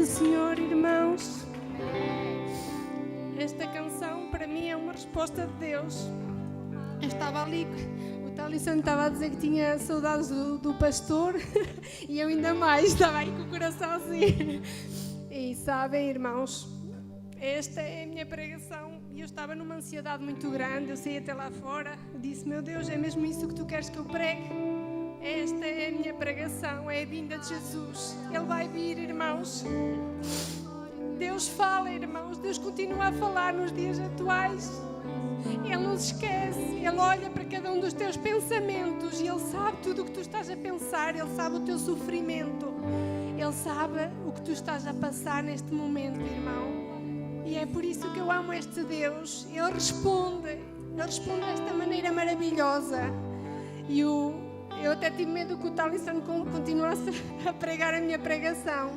do Senhor, irmãos. Esta canção para mim é uma resposta de Deus. Eu estava ali, o Talisson estava a dizer que tinha saudades do pastor e eu ainda mais, estava aí com o coração assim. E sabem, irmãos, esta é a minha pregação e eu estava numa ansiedade muito grande. Eu saí até lá fora, disse: meu Deus, é mesmo isso que tu queres que eu pregue? Esta é a minha pregação, é a vinda de Jesus. Ele vai vir, irmãos. Deus fala, irmãos. Deus continua a falar nos dias atuais. Ele não se esquece. Ele olha para cada um dos teus pensamentos e Ele sabe tudo o que tu estás a pensar. Ele sabe o teu sofrimento. Ele sabe o que tu estás a passar neste momento, irmão. E é por isso que eu amo este Deus. Ele responde desta maneira maravilhosa. E eu até tive medo que o Talisson continuasse a pregar a minha pregação.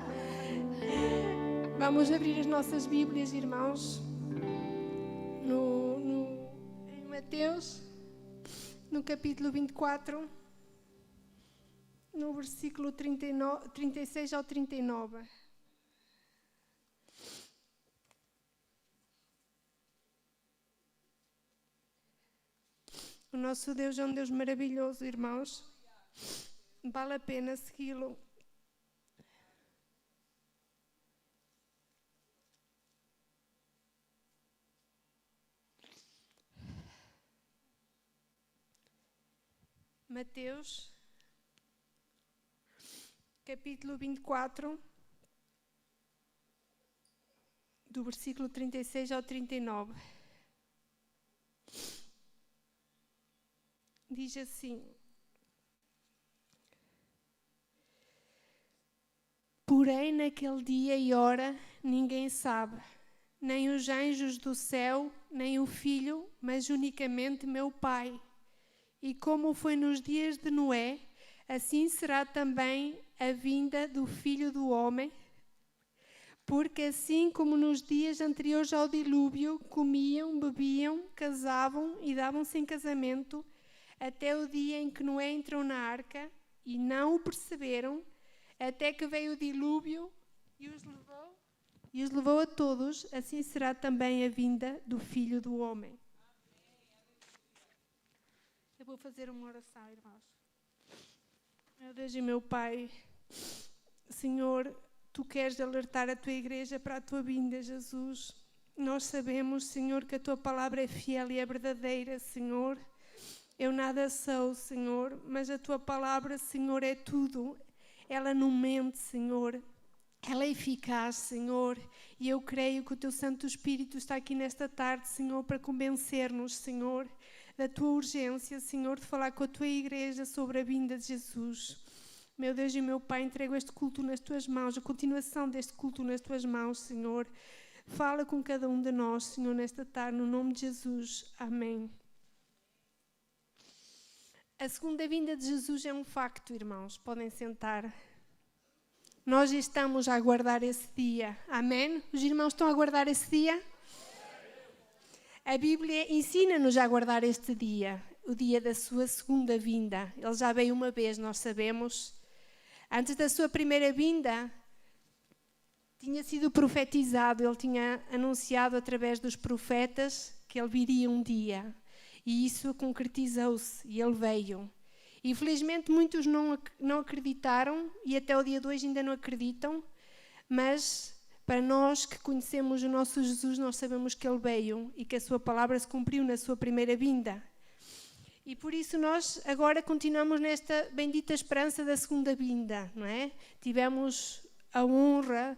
Vamos abrir as nossas Bíblias, irmãos, em Mateus, no capítulo 24, no versículo 36 ao 39. O nosso Deus é um Deus maravilhoso, irmãos. Vale a pena segui-lo. Mateus, capítulo 24, do versículo 36 ao 39. Diz assim: porém, naquele dia e hora, ninguém sabe, nem os anjos do céu, nem o Filho, mas unicamente meu Pai. E como foi nos dias de Noé, assim será também a vinda do Filho do Homem. Porque assim como nos dias anteriores ao dilúvio, comiam, bebiam, casavam e davam-se em casamento, até o dia em que Noé entrou na arca, e não o perceberam, até que veio o dilúvio e os levou a todos, assim será também a vinda do Filho do Homem. Eu vou fazer uma oração, irmãos. Meu Deus e meu Pai, Senhor, Tu queres alertar a Tua igreja para a Tua vinda, Jesus. Nós sabemos, Senhor, que a Tua palavra é fiel e é verdadeira, Senhor. Eu nada sou, Senhor, mas a Tua palavra, Senhor, é tudo. Ela não mente, Senhor. Ela é eficaz, Senhor. E eu creio que o Teu Santo Espírito está aqui nesta tarde, Senhor, para convencer-nos, Senhor, da Tua urgência, Senhor, de falar com a Tua igreja sobre a vinda de Jesus. Meu Deus e meu Pai, entrego este culto nas Tuas mãos, a continuação deste culto nas Tuas mãos, Senhor. Fala com cada um de nós, Senhor, nesta tarde, no nome de Jesus. Amém. A segunda vinda de Jesus é um facto, irmãos. Podem sentar. Nós estamos a aguardar esse dia. Amém? Os irmãos estão a aguardar esse dia? A Bíblia ensina-nos a aguardar este dia, o dia da sua segunda vinda. Ele já veio uma vez, nós sabemos. Antes da sua primeira vinda, tinha sido profetizado, ele tinha anunciado através dos profetas que ele viria um dia. E isso concretizou-se e ele veio. Infelizmente muitos não acreditaram e até o dia de hoje ainda não acreditam, mas para nós que conhecemos o nosso Jesus, nós sabemos que Ele veio e que a Sua palavra se cumpriu na Sua primeira vinda. E por isso nós agora continuamos nesta bendita esperança da segunda vinda, não é? Tivemos a honra,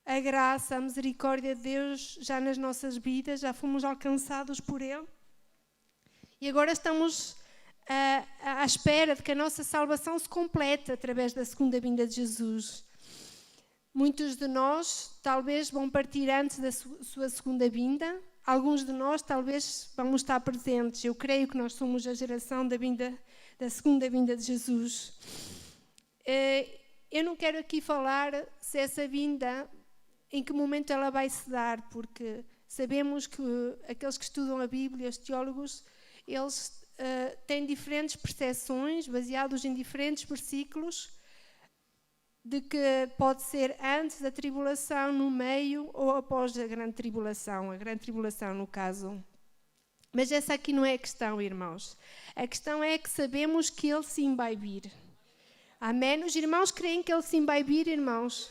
a graça, a misericórdia de Deus já nas nossas vidas, já fomos alcançados por Ele. E agora estamos à espera de que a nossa salvação se complete através da segunda vinda de Jesus. Muitos de nós talvez vão partir antes da sua segunda vinda. Alguns de nós talvez vão estar presentes. Eu creio que nós somos a geração da segunda vinda de Jesus. Eu não quero aqui falar se essa vinda, em que momento ela vai se dar, porque sabemos que aqueles que estudam a Bíblia, os teólogos, eles têm diferentes percepções, baseados em diferentes versículos, de que pode ser antes da tribulação, no meio ou após a grande tribulação no caso. Mas essa aqui não é a questão, irmãos. A questão é que sabemos que Ele sim vai vir. Amém? Os irmãos creem que Ele sim vai vir, irmãos?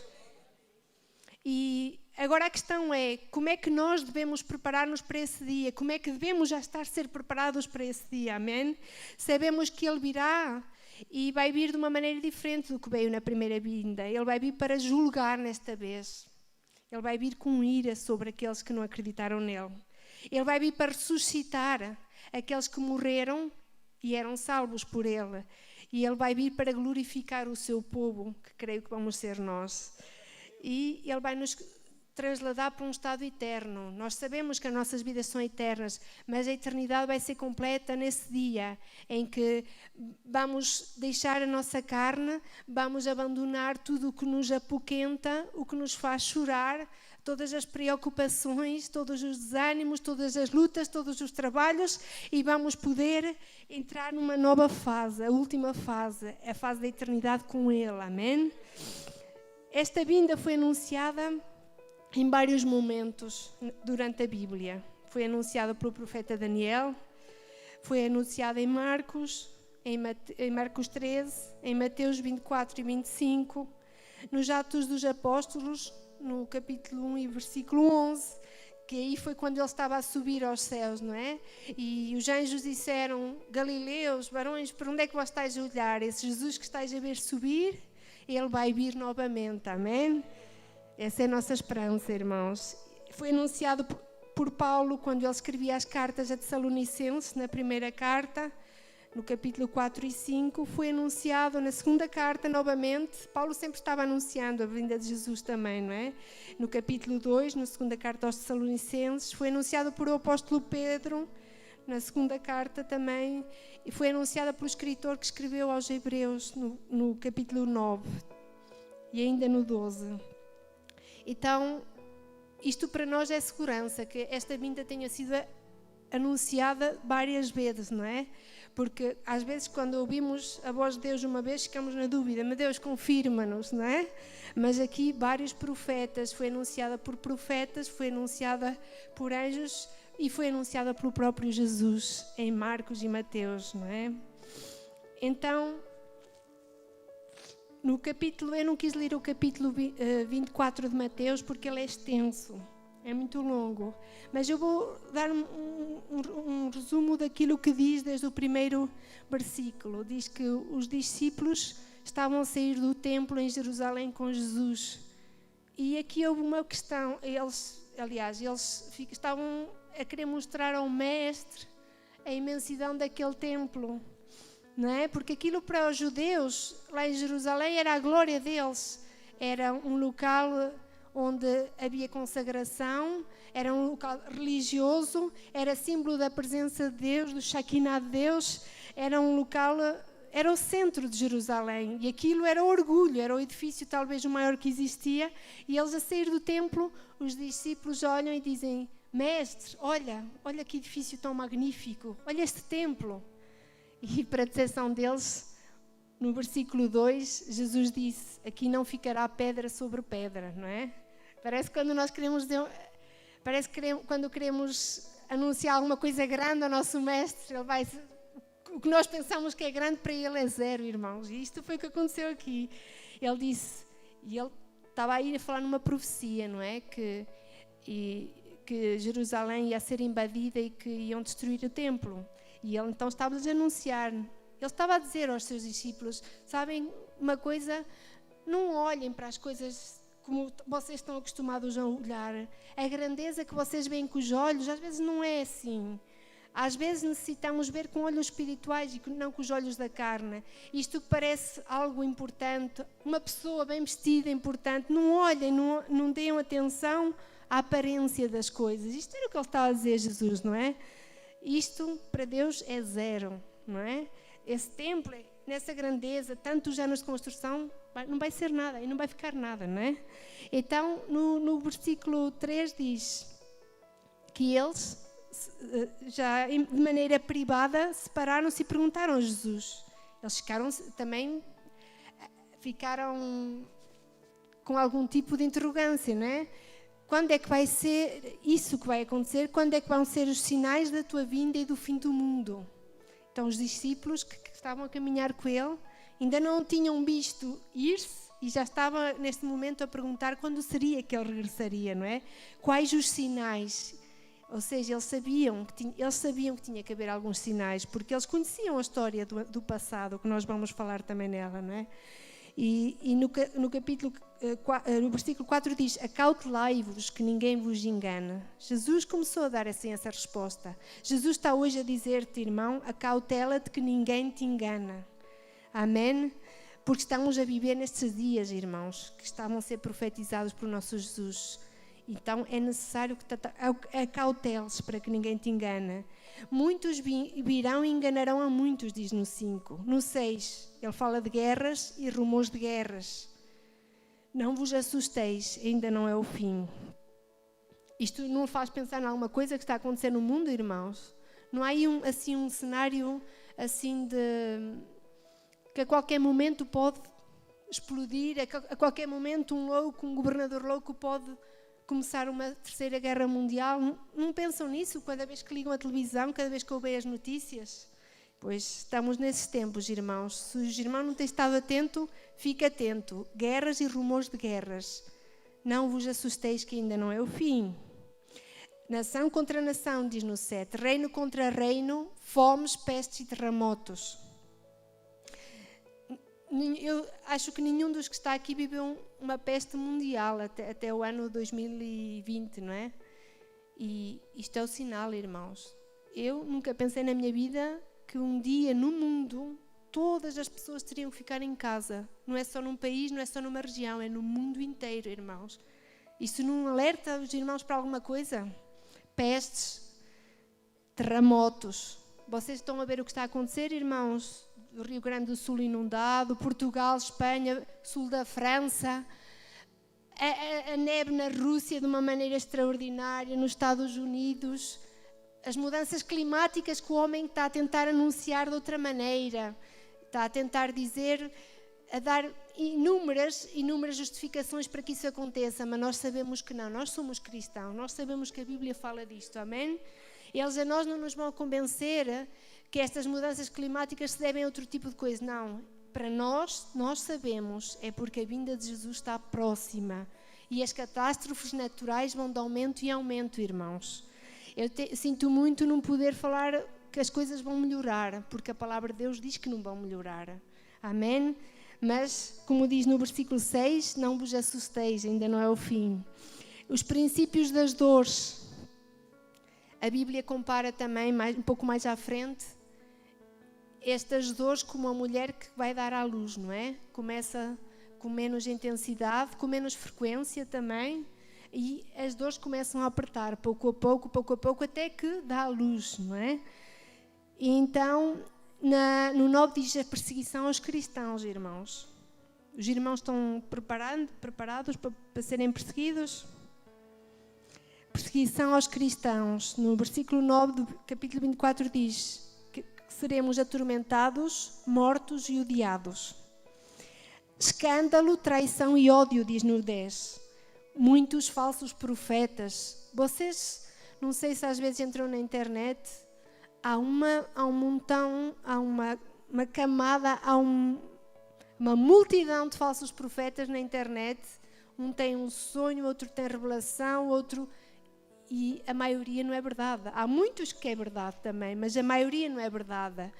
E agora a questão é, como é que nós devemos preparar-nos para esse dia? Como é que devemos já estar a ser preparados para esse dia? Amém? Sabemos que Ele virá e vai vir de uma maneira diferente do que veio na primeira vinda. Ele vai vir para julgar nesta vez. Ele vai vir com ira sobre aqueles que não acreditaram nele. Ele vai vir para ressuscitar aqueles que morreram e eram salvos por Ele. E Ele vai vir para glorificar o seu povo, que creio que vamos ser nós. E Ele vai nos trasladar para um estado eterno. Nós sabemos que as nossas vidas são eternas, mas a eternidade vai ser completa nesse dia em que vamos deixar a nossa carne, vamos abandonar tudo o que nos apoquenta, o que nos faz chorar, todas as preocupações, todos os desânimos, todas as lutas, todos os trabalhos, e vamos poder entrar numa nova fase, a última fase, a fase da eternidade com Ele. Amém? Esta vinda foi anunciada em vários momentos durante a Bíblia. Foi anunciada pelo profeta Daniel, foi anunciada em Marcos, em Marcos 13, em Mateus 24 e 25, nos Atos dos Apóstolos, no capítulo 1 e versículo 11, que aí foi quando ele estava a subir aos céus, não é? E os anjos disseram: Galileus, varões, por onde é que vós estáis a olhar? Esse Jesus que estáis a ver subir, Ele vai vir novamente, amém? Essa é a nossa esperança, irmãos. Foi anunciado por Paulo quando ele escrevia as cartas a Tessalonicenses, na primeira carta, no capítulo 4 e 5. Foi anunciado na segunda carta novamente. Paulo sempre estava anunciando a vinda de Jesus também, não é? No capítulo 2, na segunda carta aos Tessalonicenses. Foi anunciado por o apóstolo Pedro, na segunda carta também. E foi anunciada pelo escritor que escreveu aos Hebreus, no capítulo 9 e ainda no 12. Então, isto para nós é segurança, que esta vinda tenha sido anunciada várias vezes, não é? Porque às vezes quando ouvimos a voz de Deus uma vez ficamos na dúvida, mas Deus confirma-nos, não é? Mas aqui vários profetas, foi anunciada por profetas, foi anunciada por anjos e foi anunciada pelo próprio Jesus em Marcos e Mateus, não é? Então, no capítulo, eu não quis ler o capítulo 24 de Mateus porque ele é extenso, é muito longo, mas eu vou dar um resumo daquilo que diz desde o primeiro versículo. Diz que os discípulos estavam a sair do templo em Jerusalém com Jesus, e aqui houve uma questão. Eles estavam a querer mostrar ao mestre a imensidão daquele templo, não é? Porque aquilo para os judeus lá em Jerusalém era a glória deles, era um local onde havia consagração, era um local religioso, era símbolo da presença de Deus, do Shekinah de Deus, era um local, era o centro de Jerusalém, e aquilo era orgulho, era o edifício talvez o maior que existia. E eles, a sair do templo, os discípulos olham e dizem: Mestre, olha que edifício tão magnífico, olha este templo. E para a decepção deles, no versículo 2, Jesus disse: aqui não ficará pedra sobre pedra, não é? Parece que quando nós queremos quando queremos anunciar alguma coisa grande ao nosso mestre, o que nós pensamos que é grande para ele é zero, irmãos. E isto foi o que aconteceu aqui. Ele disse, e ele estava aí a falar numa profecia, não é? Que Jerusalém ia ser invadida e que iam destruir o templo. E ele então estava-lhes a anunciar. Ele estava a dizer aos seus discípulos: sabem uma coisa? Não olhem para as coisas como vocês estão acostumados a olhar. A grandeza que vocês veem com os olhos, às vezes não é assim. Às vezes necessitamos ver com olhos espirituais e não com os olhos da carne. Isto que parece algo importante, uma pessoa bem vestida importante, não olhem, não deem atenção à aparência das coisas. Isto era o que ele estava a dizer, Jesus, não é? Isto para Deus é zero, não é? Esse templo, nessa grandeza, tantos anos de construção, não vai ser nada e não vai ficar nada, não é? Então, no versículo 3 diz que eles, já de maneira privada, separaram-se e perguntaram a Jesus. Eles ficaram com algum tipo de interrogância, não é? Quando é que vai ser isso que vai acontecer? Quando é que vão ser os sinais da tua vinda e do fim do mundo? Então os discípulos que estavam a caminhar com ele ainda não tinham visto ir-se e já estava neste momento a perguntar quando seria que ele regressaria, não é? Quais os sinais? Ou seja, eles sabiam que tinha que haver alguns sinais, porque eles conheciam a história do passado, que nós vamos falar também nela, não é? E no versículo 4 diz: acautelai-vos que ninguém vos engane. Jesus começou a dar assim essa resposta. Jesus está hoje a dizer-te, irmão, acautela-te que ninguém te engana. Amém? Porque estamos a viver nestes dias, irmãos, que estavam a ser profetizados por nosso Jesus. Então é necessário que acauteles para que ninguém te engane. Muitos virão e enganarão a muitos, diz no 5. No 6, ele fala de guerras e rumores de guerras. Não vos assusteis, ainda não é o fim. Isto não faz pensar em alguma coisa que está a acontecer no mundo, irmãos? Não há aí um cenário assim de que a qualquer momento pode explodir, a qualquer momento um governador louco pode começar uma terceira guerra mundial. Não pensam nisso cada vez que ligam a televisão, cada vez que ouvem as notícias? Pois estamos nesses tempos, irmãos. Se os irmãos não têm estado atento, fique atento. Guerras e rumores de guerras. Não vos assusteis que ainda não é o fim. Nação contra nação, diz no 7. Reino contra reino, fomes, pestes e terremotos. Eu acho que nenhum dos que está aqui viveu uma peste mundial até o ano 2020, não é? E isto é o sinal, irmãos. Eu nunca pensei na minha vida que um dia no mundo todas as pessoas teriam que ficar em casa. Não é só num país, não é só numa região, é no mundo inteiro, irmãos. Isso não alerta os irmãos para alguma coisa? Pestes, terremotos. Vocês estão a ver o que está a acontecer, irmãos? O Rio Grande do Sul inundado, Portugal, Espanha, sul da França, a neve na Rússia de uma maneira extraordinária, nos Estados Unidos, as mudanças climáticas que o homem está a tentar anunciar de outra maneira, está a tentar dizer, a dar inúmeras justificações para que isso aconteça, mas nós sabemos que não, nós somos cristãos, nós sabemos que a Bíblia fala disto, amém? Eles a nós não nos vão convencer que estas mudanças climáticas se devem a outro tipo de coisa. Não, para nós sabemos, é porque a vinda de Jesus está próxima e as catástrofes naturais vão de aumento em aumento, irmãos. Eu sinto muito não poder falar que as coisas vão melhorar, porque a palavra de Deus diz que não vão melhorar. Amém? Mas, como diz no versículo 6, não vos assusteis, ainda não é o fim. Os princípios das dores. A Bíblia compara também, um pouco mais à frente, estas dores com uma mulher que vai dar à luz, não é? Começa com menos intensidade, com menos frequência também, e as dores começam a apertar pouco a pouco, até que dá à luz, não é? E então, no 9 diz a perseguição aos cristãos, irmãos. Os irmãos estão preparados para serem perseguidos? Perseguição aos cristãos. No versículo 9 do capítulo 24 diz que seremos atormentados, mortos e odiados. Escândalo, traição e ódio, diz no 10. Muitos falsos profetas. Vocês, não sei se às vezes entram na internet, há um montão, há uma camada, há uma multidão de falsos profetas na internet. Um tem um sonho, outro tem revelação, outro... E a maioria não é verdade. Há muitos que é verdade também, mas a maioria não é verdade.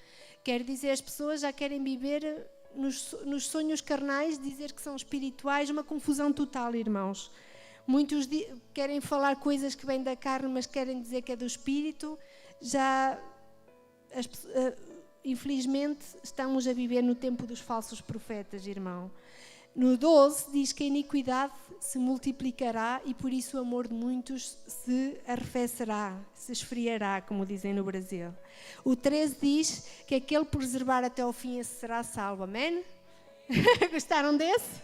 Quer dizer, as pessoas já querem viver nos sonhos carnais, dizer que são espirituais, uma confusão total, irmãos. Muitos querem falar coisas que vêm da carne, mas querem dizer que é do espírito. Infelizmente, estamos a viver no tempo dos falsos profetas, irmão. No 12 diz que a iniquidade se multiplicará e por isso o amor de muitos se arrefecerá, se esfriará, como dizem no Brasil. O 13 diz que aquele que preservar até ao fim esse será salvo. Amém? Gostaram desse?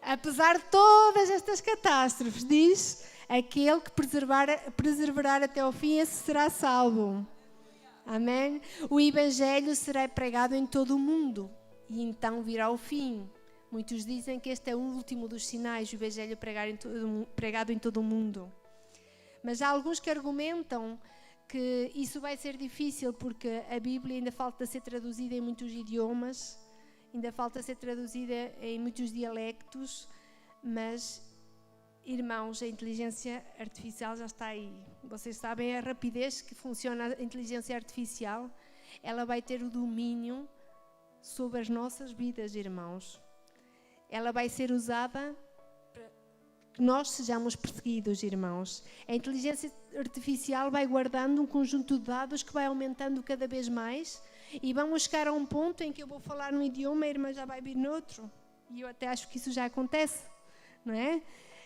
Apesar de todas estas catástrofes, diz aquele que preservar até ao fim esse será salvo. Amém? O Evangelho será pregado em todo o mundo e então virá o fim. Muitos dizem que este é o último dos sinais, o Evangelho pregado em todo o mundo. Mas há alguns que argumentam que isso vai ser difícil porque a Bíblia ainda falta ser traduzida em muitos idiomas, ainda falta ser traduzida em muitos dialectos, mas, irmãos, a inteligência artificial já está aí. Vocês sabem a rapidez que funciona a inteligência artificial? Ela vai ter o domínio sobre as nossas vidas, irmãos. Ela vai ser usada para que nós sejamos perseguidos, irmãos. A inteligência artificial vai guardando um conjunto de dados que vai aumentando cada vez mais e vamos chegar a um ponto em que eu vou falar num idioma e a irmã já vai vir noutro. E eu até acho que isso já acontece, não é?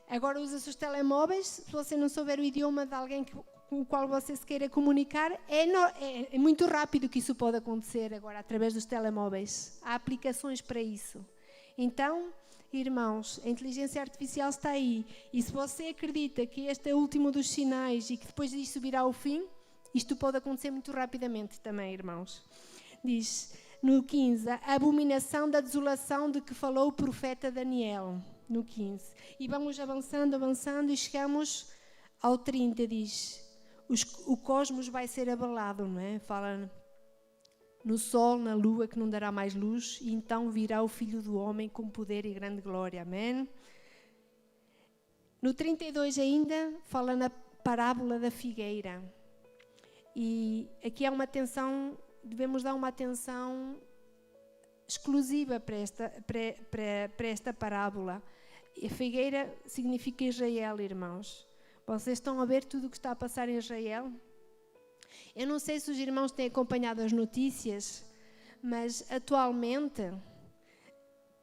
Agora usa-se os telemóveis, se você não souber o idioma de alguém com o qual você se queira comunicar, é muito rápido que isso pode acontecer agora através dos telemóveis. Há aplicações para isso. Então, irmãos, a inteligência artificial está aí. E se você acredita que este é o último dos sinais e que depois disso virá o fim, isto pode acontecer muito rapidamente também, irmãos. Diz no 15, a abominação da desolação de que falou o profeta Daniel. No 15. E vamos avançando e chegamos ao 30, diz, o cosmos vai ser abalado, não é? Fala no sol, na lua, que não dará mais luz, e então virá o Filho do Homem com poder e grande glória. Amém? No 32 ainda, fala na parábola da figueira. E aqui há uma atenção, devemos dar uma atenção exclusiva para esta parábola. A figueira significa Israel, irmãos. Vocês estão a ver tudo o que está a passar em Israel? Eu não sei se os irmãos têm acompanhado as notícias, mas atualmente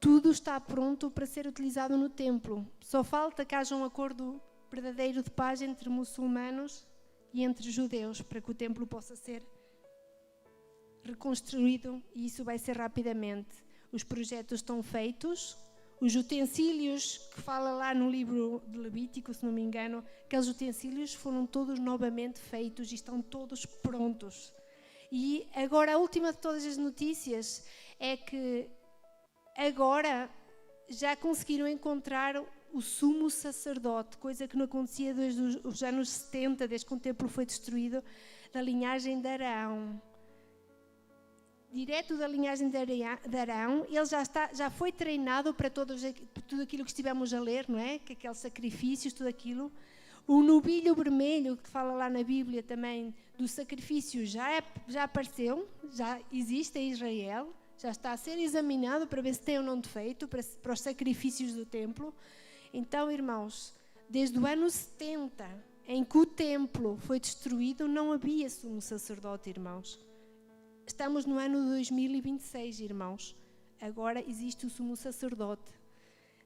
tudo está pronto para ser utilizado no templo. Só falta que haja um acordo verdadeiro de paz entre muçulmanos e entre judeus, para que o templo possa ser reconstruído, e isso vai ser rapidamente. Os projetos estão feitos, os utensílios que fala lá no livro de Levítico, se não me engano, aqueles utensílios foram todos novamente feitos e estão todos prontos. E agora a última de todas as notícias é que agora já conseguiram encontrar o sumo sacerdote, coisa que não acontecia desde os anos 70, desde que o templo foi destruído, da linhagem de Arão. Direto da linhagem de Arão, ele já foi treinado para tudo aquilo que estivemos a ler, não é? Que aqueles sacrifícios, tudo aquilo. O novilho vermelho, que fala lá na Bíblia também, do sacrifício, já apareceu, já existe em Israel, já está a ser examinado para ver se tem ou não defeito, para os sacrifícios do templo. Então, irmãos, desde o ano 70, em que o templo foi destruído, não havia sumo sacerdote, irmãos. Estamos no ano 2026, irmãos. Agora existe o sumo sacerdote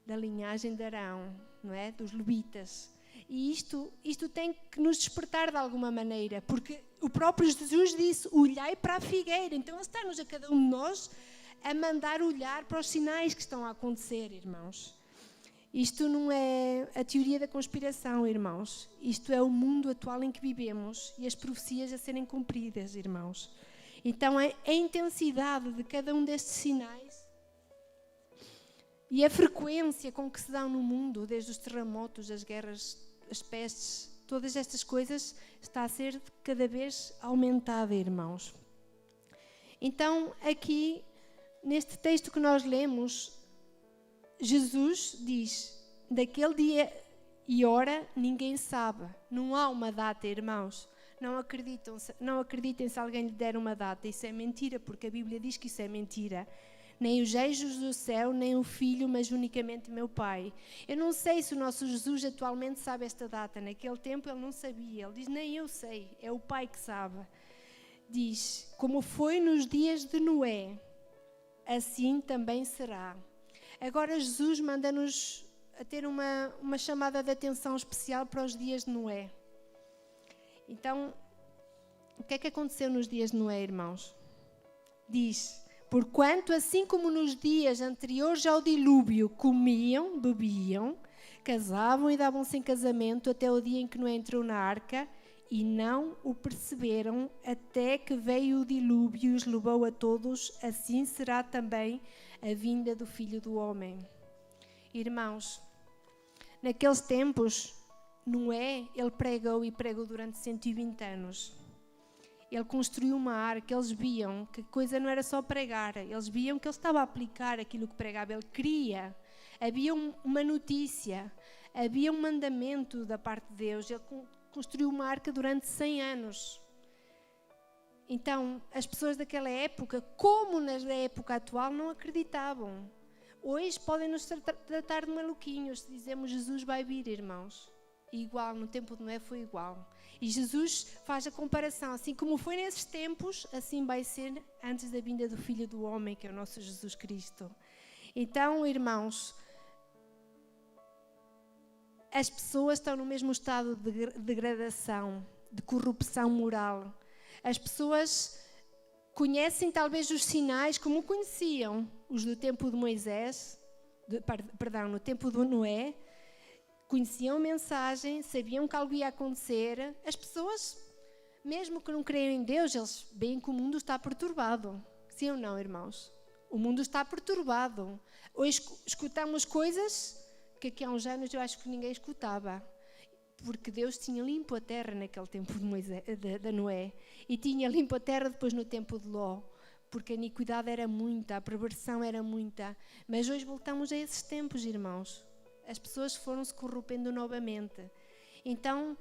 da linhagem de Arão, não é? Dos levitas. E isto tem que nos despertar de alguma maneira, porque o próprio Jesus disse, olhai para a figueira. Então ele está-nos a cada um de nós a mandar olhar para os sinais que estão a acontecer, irmãos. Isto não é a teoria da conspiração, irmãos. Isto é o mundo atual em que vivemos e as profecias a serem cumpridas, irmãos. Então, a intensidade de cada um destes sinais e a frequência com que se dão no mundo, desde os terremotos, as guerras, as pestes, todas estas coisas, está a ser cada vez aumentada, irmãos. Então, aqui, neste texto que nós lemos, Jesus diz, daquele dia e hora ninguém sabe, não há uma data, irmãos. Não acreditem se alguém lhe der uma data. Isso é mentira, porque a Bíblia diz que isso é mentira. Nem os anjos do céu, nem o Filho, mas unicamente meu Pai. Eu não sei se o nosso Jesus atualmente sabe esta data. Naquele tempo ele não sabia. Ele diz, nem eu sei, é o Pai que sabe. Diz, como foi nos dias de Noé, assim também será. Agora Jesus manda-nos a ter uma chamada de atenção especial para os dias de Noé. Então, o que é que aconteceu nos dias de Noé, irmãos? Diz, porquanto assim como nos dias anteriores ao dilúvio comiam, bebiam, casavam e davam-se em casamento até o dia em que Noé entrou na arca e não o perceberam até que veio o dilúvio e os levou a todos, assim será também a vinda do Filho do Homem. Irmãos, naqueles tempos, Noé, ele pregou durante 120 anos. Ele construiu uma arca, eles viam que a coisa não era só pregar, eles viam que ele estava a aplicar aquilo que pregava, ele queria. Havia uma notícia, havia um mandamento da parte de Deus, ele construiu uma arca durante 100 anos. Então, as pessoas daquela época, como na época atual, não acreditavam. Hoje podem nos tratar de maluquinhos se dizemos Jesus vai vir, irmãos. E igual, no tempo de Noé foi igual. E Jesus faz a comparação, assim como foi nesses tempos, assim vai ser antes da vinda do Filho do Homem, que é o nosso Jesus Cristo. Então, irmãos, as pessoas estão no mesmo estado de degradação, de corrupção moral. As pessoas conhecem talvez os sinais como conheciam os do tempo de Moisés, no tempo de Noé, conheciam a mensagem, sabiam que algo ia acontecer. As pessoas, mesmo que não creiam em Deus, eles veem que o mundo está perturbado. Sim ou não, irmãos? O mundo está perturbado. Hoje escutamos coisas que aqui há uns anos eu acho que ninguém escutava. Porque Deus tinha limpo a terra naquele tempo de Noé. E tinha limpo a terra depois no tempo de Ló. Porque a iniquidade era muita, a perversão era muita. Mas hoje voltamos a esses tempos, irmãos. As pessoas foram-se corrompendo novamente. Então,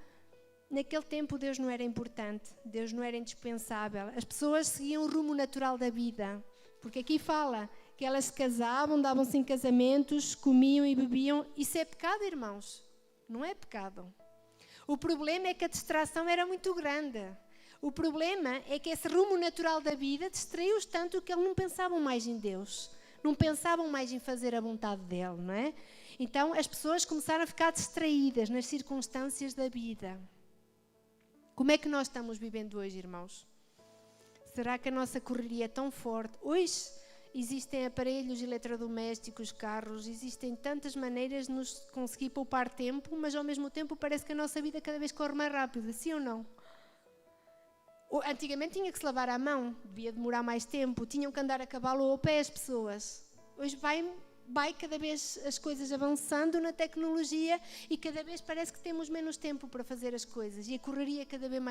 naquele tempo Deus não era importante. Deus não era indispensável. As pessoas seguiam o rumo natural da vida. Porque aqui fala que elas se casavam, davam-se em casamentos, comiam e bebiam. Isso é pecado, irmãos? Não é pecado. O problema é que a distração era muito grande. O problema é que esse rumo natural da vida distraiu-os tanto que eles não pensavam mais em Deus. Não pensavam mais em fazer a vontade dele, não é? Então as pessoas começaram a ficar distraídas nas circunstâncias da vida. Como é que nós estamos vivendo hoje, irmãos? Será que a nossa correria é tão forte? Hoje existem aparelhos eletrodomésticos, carros, existem tantas maneiras de nos conseguir poupar tempo, mas ao mesmo tempo parece que a nossa vida cada vez corre mais rápido, sim ou não? Antigamente tinha que se lavar à mão, devia demorar mais tempo, tinham que andar a cavalo ou a pé as pessoas. Hoje vai cada vez as coisas avançando na tecnologia e cada vez parece que temos menos tempo para fazer as coisas e a correria é cada vez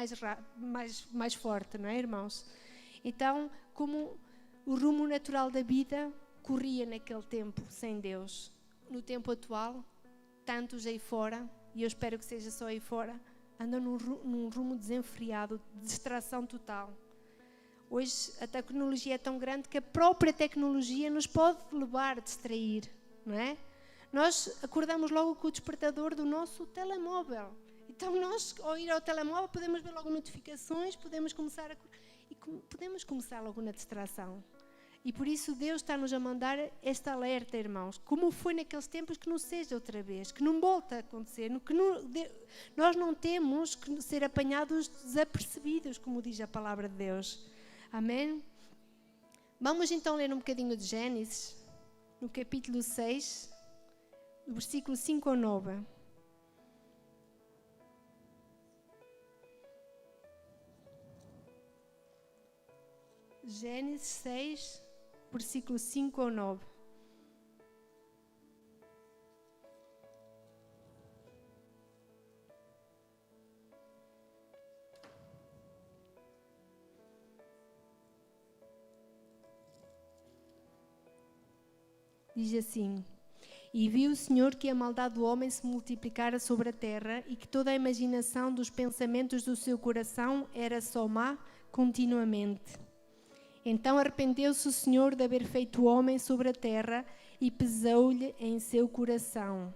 mais forte, não é, irmãos? Então, como o rumo natural da vida corria naquele tempo sem Deus. No tempo atual, tantos aí fora, e eu espero que seja só aí fora, andam num rumo desenfreado, de distração total. Hoje a tecnologia é tão grande que a própria tecnologia nos pode levar a distrair, não é? Nós acordamos logo com o despertador do nosso telemóvel. Então nós, ao ir ao telemóvel, podemos ver logo notificações, podemos começar logo na distração. E por isso Deus está-nos a mandar este alerta, irmãos. Como foi naqueles tempos, que não seja outra vez, que não volte a acontecer. Nós não temos que ser apanhados desapercebidos, como diz a palavra de Deus. Amém? Vamos então ler um bocadinho de Gênesis, no capítulo 6, do versículo 5 ao 9. Gênesis 6, versículo 5 ao 9. Diz assim: E viu o Senhor que a maldade do homem se multiplicara sobre a terra e que toda a imaginação dos pensamentos do seu coração era só má continuamente. Então arrependeu-se o Senhor de haver feito o homem sobre a terra e pesou-lhe em seu coração.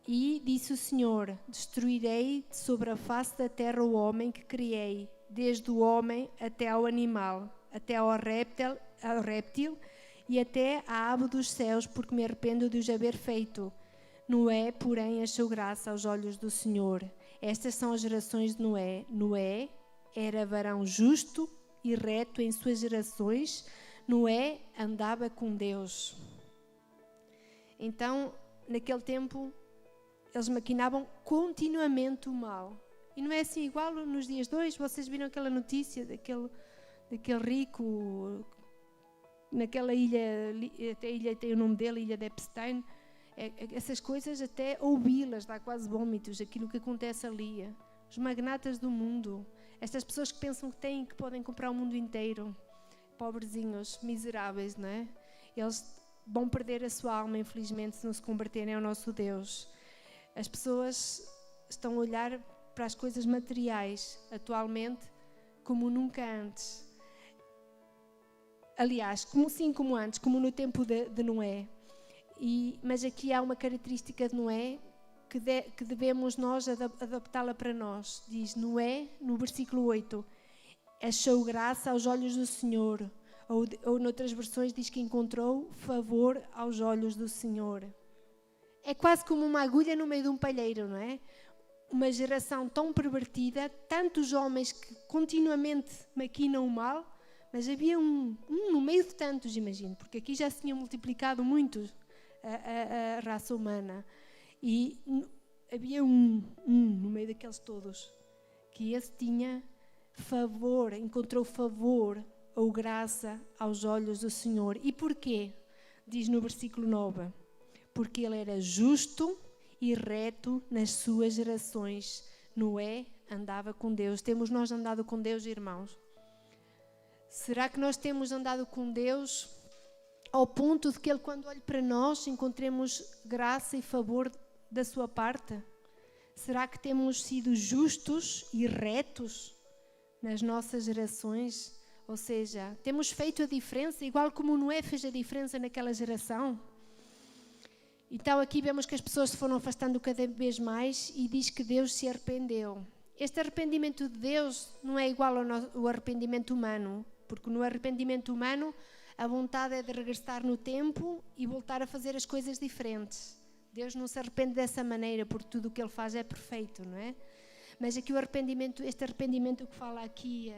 E disse o Senhor: Destruirei sobre a face da terra o homem que criei, desde o homem até ao animal, até ao réptil e até à ave dos céus, porque me arrependo de os haver feito. Noé, porém, achou graça aos olhos do Senhor. Estas são as gerações de Noé. Noé era varão justo e reto em suas gerações. Noé andava com Deus. Então, naquele tempo, eles maquinavam continuamente o mal. E não é assim igual nos dias de hoje? Vocês viram aquela notícia daquele rico naquela ilha, até a ilha tem o nome dele, Ilha de Epstein, essas coisas até ouvi-las dá quase vômitos, aquilo que acontece ali. Os magnatas do mundo, estas pessoas que pensam que podem comprar o mundo inteiro, pobrezinhos, miseráveis, não é? Eles vão perder a sua alma, infelizmente, se não se converterem ao nosso Deus. As pessoas estão a olhar para as coisas materiais, atualmente, como nunca antes. Aliás, como antes, como no tempo de Noé. Mas aqui há uma característica de Noé que devemos nós adaptá-la para nós. Diz Noé, no versículo 8, achou graça aos olhos do Senhor. Ou noutras versões diz que encontrou favor aos olhos do Senhor. É quase como uma agulha no meio de um palheiro, não é? Uma geração tão pervertida, tantos homens que continuamente maquinam o mal, mas havia um no meio de tantos, imagino, porque aqui já se tinha multiplicado muito a raça humana. E havia um no meio daqueles todos, que esse tinha favor, encontrou favor ou graça aos olhos do Senhor. E porquê? Diz no versículo 9, porque ele era justo e reto nas suas gerações. Noé andava com Deus. Temos nós andado com Deus, irmãos? Será que nós temos andado com Deus ao ponto de que Ele, quando olhe para nós, encontremos graça e favor da sua parte? Será que temos sido justos e retos nas nossas gerações? Ou seja, temos feito a diferença, igual como Noé fez a diferença naquela geração? Então aqui vemos que as pessoas se foram afastando cada vez mais e diz que Deus se arrependeu. Este arrependimento de Deus não é igual ao arrependimento humano, porque no arrependimento humano a vontade é de regressar no tempo e voltar a fazer as coisas diferentes. Deus não se arrepende dessa maneira, porque tudo o que Ele faz é perfeito, não é? Mas aqui este arrependimento que fala aqui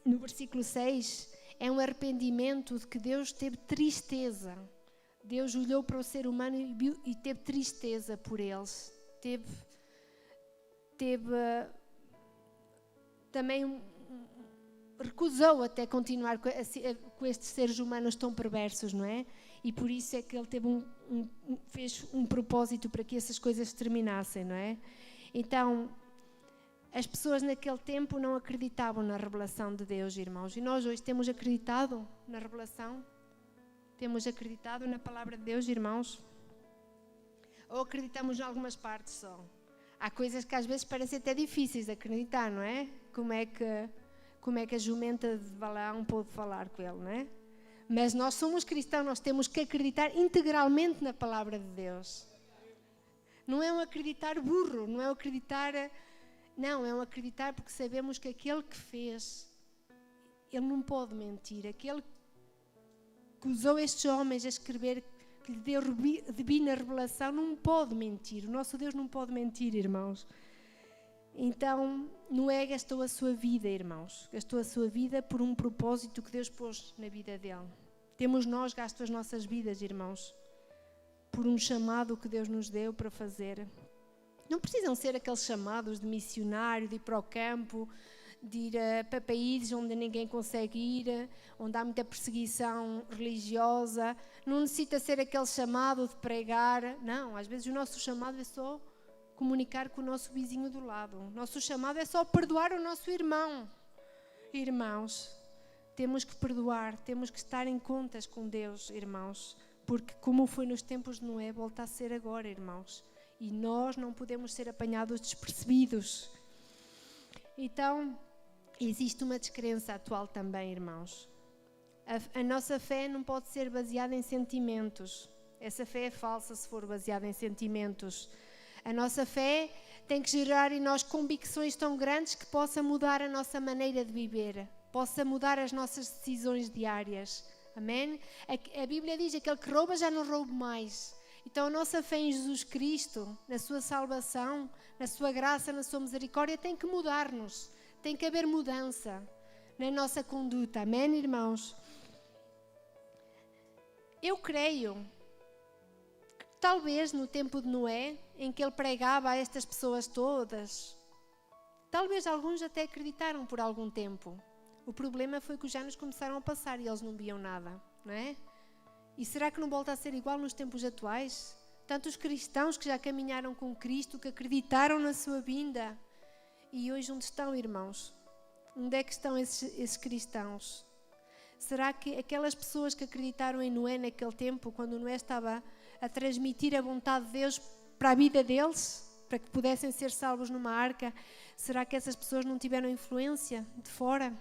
no versículo 6, é um arrependimento de que Deus teve tristeza. Deus olhou para o ser humano e teve tristeza por eles. Também recusou até continuar com estes seres humanos tão perversos, não é? E por isso é que ele fez um propósito para que essas coisas terminassem, não é? Então, as pessoas naquele tempo não acreditavam na revelação de Deus, irmãos. E nós hoje temos acreditado na revelação? Temos acreditado na palavra de Deus, irmãos? Ou acreditamos em algumas partes só? Há coisas que às vezes parecem até difíceis de acreditar, não é? Como é que a jumenta de Balaão pôde falar com ele, não é? Mas nós somos cristãos, nós temos que acreditar integralmente na palavra de Deus. Não é um acreditar burro, não é um acreditar... Não, é um acreditar porque sabemos que aquele que fez, ele não pode mentir. Aquele que usou estes homens a escrever, que lhe deu divina revelação, não pode mentir. O nosso Deus não pode mentir, irmãos. Então, Noé gastou a sua vida, irmãos. Gastou a sua vida por um propósito que Deus pôs na vida dele. Temos nós gasto as nossas vidas, irmãos, por um chamado que Deus nos deu para fazer. Não precisam ser aqueles chamados de missionário, de ir para o campo, de ir para países onde ninguém consegue ir, onde há muita perseguição religiosa. Não necessita ser aquele chamado de pregar. Não, às vezes o nosso chamado é só comunicar com o nosso vizinho do lado. O nosso chamado é só perdoar o nosso irmão. Irmãos, temos que perdoar, temos que estar em contas com Deus, irmãos, porque como foi nos tempos de Noé, volta a ser agora, irmãos. E nós não podemos ser apanhados despercebidos. Então, existe uma descrença atual também, irmãos. A nossa fé não pode ser baseada em sentimentos. Essa fé é falsa se for baseada em sentimentos. A nossa fé tem que gerar em nós convicções tão grandes que possa mudar a nossa maneira de viver, possa mudar as nossas decisões diárias. Amém? A Bíblia diz que aquele que rouba já não roube mais. Então a nossa fé em Jesus Cristo, na sua salvação, na sua graça, na sua misericórdia, tem que mudar-nos. Tem que haver mudança na nossa conduta. Amém, irmãos? Eu creio que talvez no tempo de Noé, em que ele pregava a estas pessoas todas, talvez alguns até acreditaram por algum tempo. O problema foi que os anos começaram a passar e eles não viam nada, não é? E será que não volta a ser igual nos tempos atuais? Tantos cristãos que já caminharam com Cristo, que acreditaram na sua vinda. E hoje onde estão, irmãos? Onde é que estão esses cristãos? Será que aquelas pessoas que acreditaram em Noé naquele tempo, quando Noé estava a transmitir a vontade de Deus para a vida deles, para que pudessem ser salvos numa arca, será que essas pessoas não tiveram influência de fora?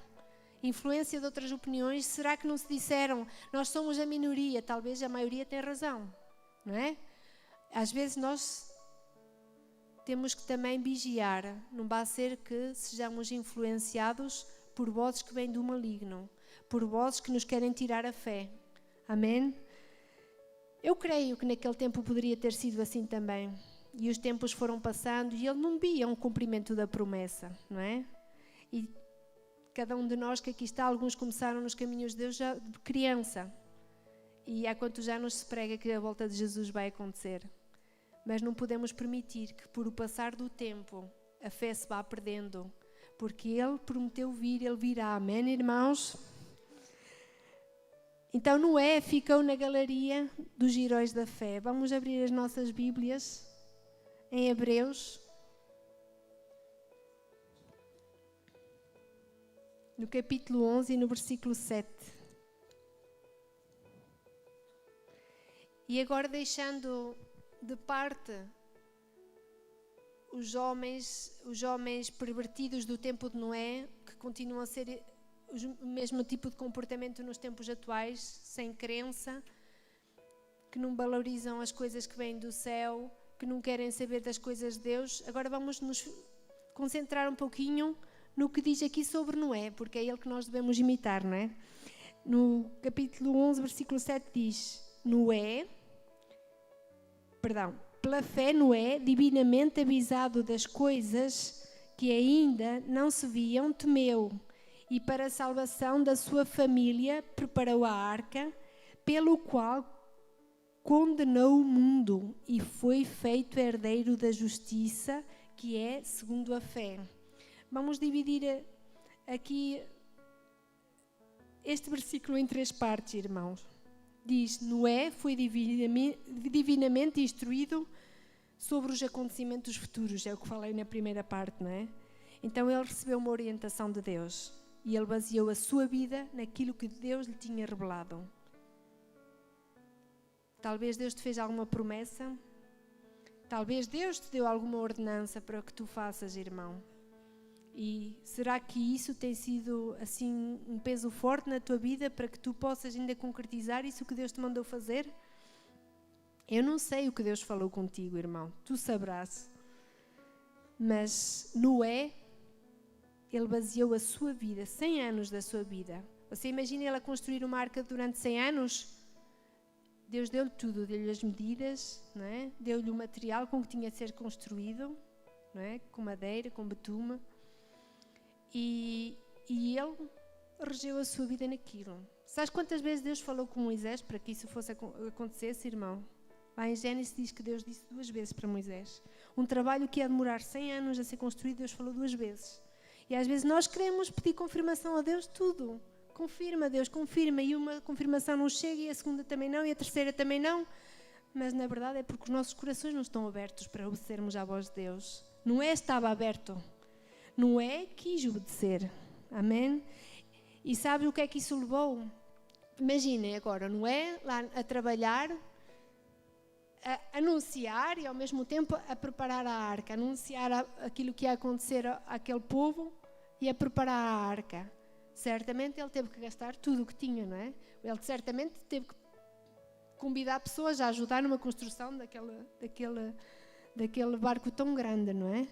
Influência de outras opiniões? Será que não se disseram, nós somos a minoria, talvez a maioria tenha razão, não é? Às vezes nós temos que também vigiar, não vai ser que sejamos influenciados por vozes que vêm do maligno, por vozes que nos querem tirar a fé. Amém? Eu creio que naquele tempo poderia ter sido assim também. E os tempos foram passando e ele não via um cumprimento da promessa, não é? E cada um de nós que aqui está, alguns começaram nos caminhos de Deus já de criança. E há quantos anos se prega que a volta de Jesus vai acontecer. Mas não podemos permitir que por o passar do tempo a fé se vá perdendo. Porque Ele prometeu vir, Ele virá. Amém, irmãos? Então Noé ficou na galeria dos heróis da fé. Vamos abrir as nossas Bíblias em Hebreus. No capítulo 11 e no versículo 7. E agora deixando de parte os homens pervertidos do tempo de Noé, que continuam a ser o mesmo tipo de comportamento nos tempos atuais, sem crença, que não valorizam as coisas que vêm do céu, que não querem saber das coisas de Deus. Agora vamos nos concentrar um pouquinho no que diz aqui sobre Noé, porque é ele que nós devemos imitar, não é? No capítulo 11, versículo 7 diz: pela fé Noé, divinamente avisado das coisas que ainda não se viam, temeu, e para a salvação da sua família preparou a arca, pelo qual condenou o mundo e foi feito herdeiro da justiça, que é segundo a fé. Vamos dividir aqui este versículo em 3 partes, irmãos. Diz: Noé foi divinamente instruído sobre os acontecimentos futuros, é o que falei na primeira parte, não é? Então ele recebeu uma orientação de Deus e ele baseou a sua vida naquilo que Deus lhe tinha revelado. Talvez Deus te fez alguma promessa, talvez Deus te deu alguma ordenança para que tu faças, irmão. E será que isso tem sido assim um peso forte na tua vida para que tu possas ainda concretizar isso que Deus te mandou fazer? Eu não sei o que Deus falou contigo, irmão, tu saberás. Mas Noé, ele baseou a sua vida, 100 anos da sua vida. Você imagina ele a construir uma arca durante 100 anos? Deus deu-lhe tudo, deu-lhe as medidas, não é? Deu-lhe o material com que tinha de ser construído, não é? Com madeira, com betume. E ele regeu a sua vida naquilo. Sabes quantas vezes Deus falou com Moisés para que isso fosse acontecesse, irmão? Lá em Gênesis diz que Deus disse 2 vezes para Moisés. Um trabalho que ia demorar 100 anos a ser construído, Deus falou 2 vezes. E às vezes nós queremos pedir confirmação a Deus tudo. Confirma, Deus, confirma. E uma confirmação não chega, e a segunda também não, e a terceira também não. Mas na verdade é porque os nossos corações não estão abertos para obedecermos à voz de Deus. Noé estava aberto. Noé quis obedecer. Amém? E sabe o que é que isso levou? Imaginem agora Noé lá a trabalhar, a anunciar e ao mesmo tempo a preparar a arca, anunciar aquilo que ia acontecer àquele povo e a preparar a arca. Certamente ele teve que gastar tudo o que tinha, não é? Ele certamente teve que convidar pessoas a ajudar numa construção daquele barco tão grande, não é?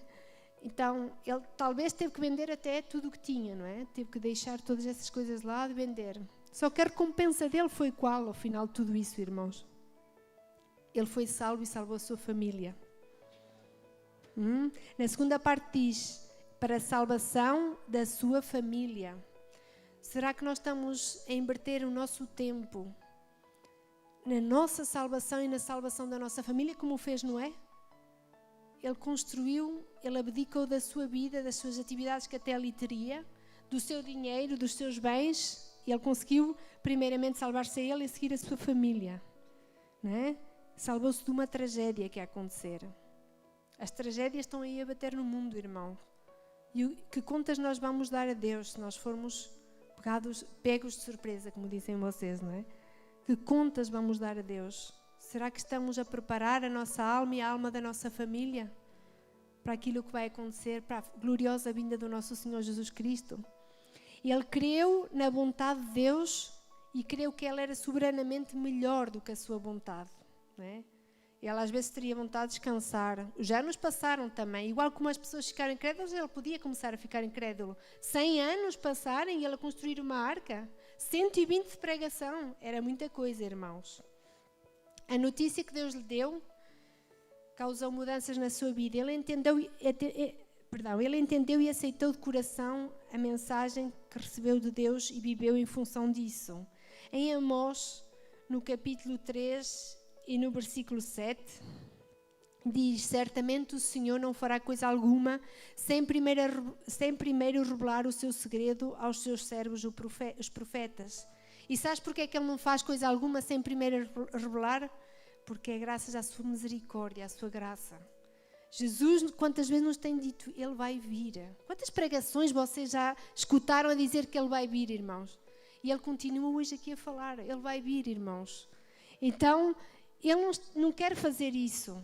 Então, ele talvez teve que vender até tudo o que tinha, não é? Teve que deixar todas essas coisas lá de vender. Só que a recompensa dele foi qual, ao final de tudo isso, irmãos? Ele foi salvo e salvou a sua família. Na segunda parte diz, para a salvação da sua família. Será que nós estamos a inverter o nosso tempo na nossa salvação e na salvação da nossa família, como fez Noé? Ele construiu, ele abdicou da sua vida, das suas atividades que até ali teria, do seu dinheiro, dos seus bens, e ele conseguiu primeiramente salvar-se a ele e a seguir a sua família, não é? Salvou-se de uma tragédia que ia acontecer. As tragédias estão aí a bater no mundo, irmão. E que contas nós vamos dar a Deus se nós formos pegos de surpresa, como dizem vocês, não é? Que contas vamos dar a Deus? Será que estamos a preparar a nossa alma e a alma da nossa família para aquilo que vai acontecer, para a gloriosa vinda do nosso Senhor Jesus Cristo? Ele creu na vontade de Deus e creu que ela era soberanamente melhor do que a sua vontade, não é? Ele às vezes teria vontade de descansar. Já nos passaram também. Igual como as pessoas ficaram incrédulas, ele podia começar a ficar incrédulo. 100 anos passarem e ele a construir uma arca. 120 de pregação. Era muita coisa, irmãos. A notícia que Deus lhe deu causou mudanças na sua vida. Ele entendeu e aceitou de coração a mensagem que recebeu de Deus e viveu em função disso. Em Amós, no capítulo 3... e no versículo 7, diz: certamente o Senhor não fará coisa alguma sem primeiro revelar o seu segredo aos seus servos, os profetas. E sabes porque é que Ele não faz coisa alguma sem primeiro revelar? Porque é graças à sua misericórdia, à sua graça. Jesus, quantas vezes nos tem dito, Ele vai vir. Quantas pregações vocês já escutaram a dizer que Ele vai vir, irmãos? E Ele continua hoje aqui a falar, Ele vai vir, irmãos. Então, Ele não quer fazer isso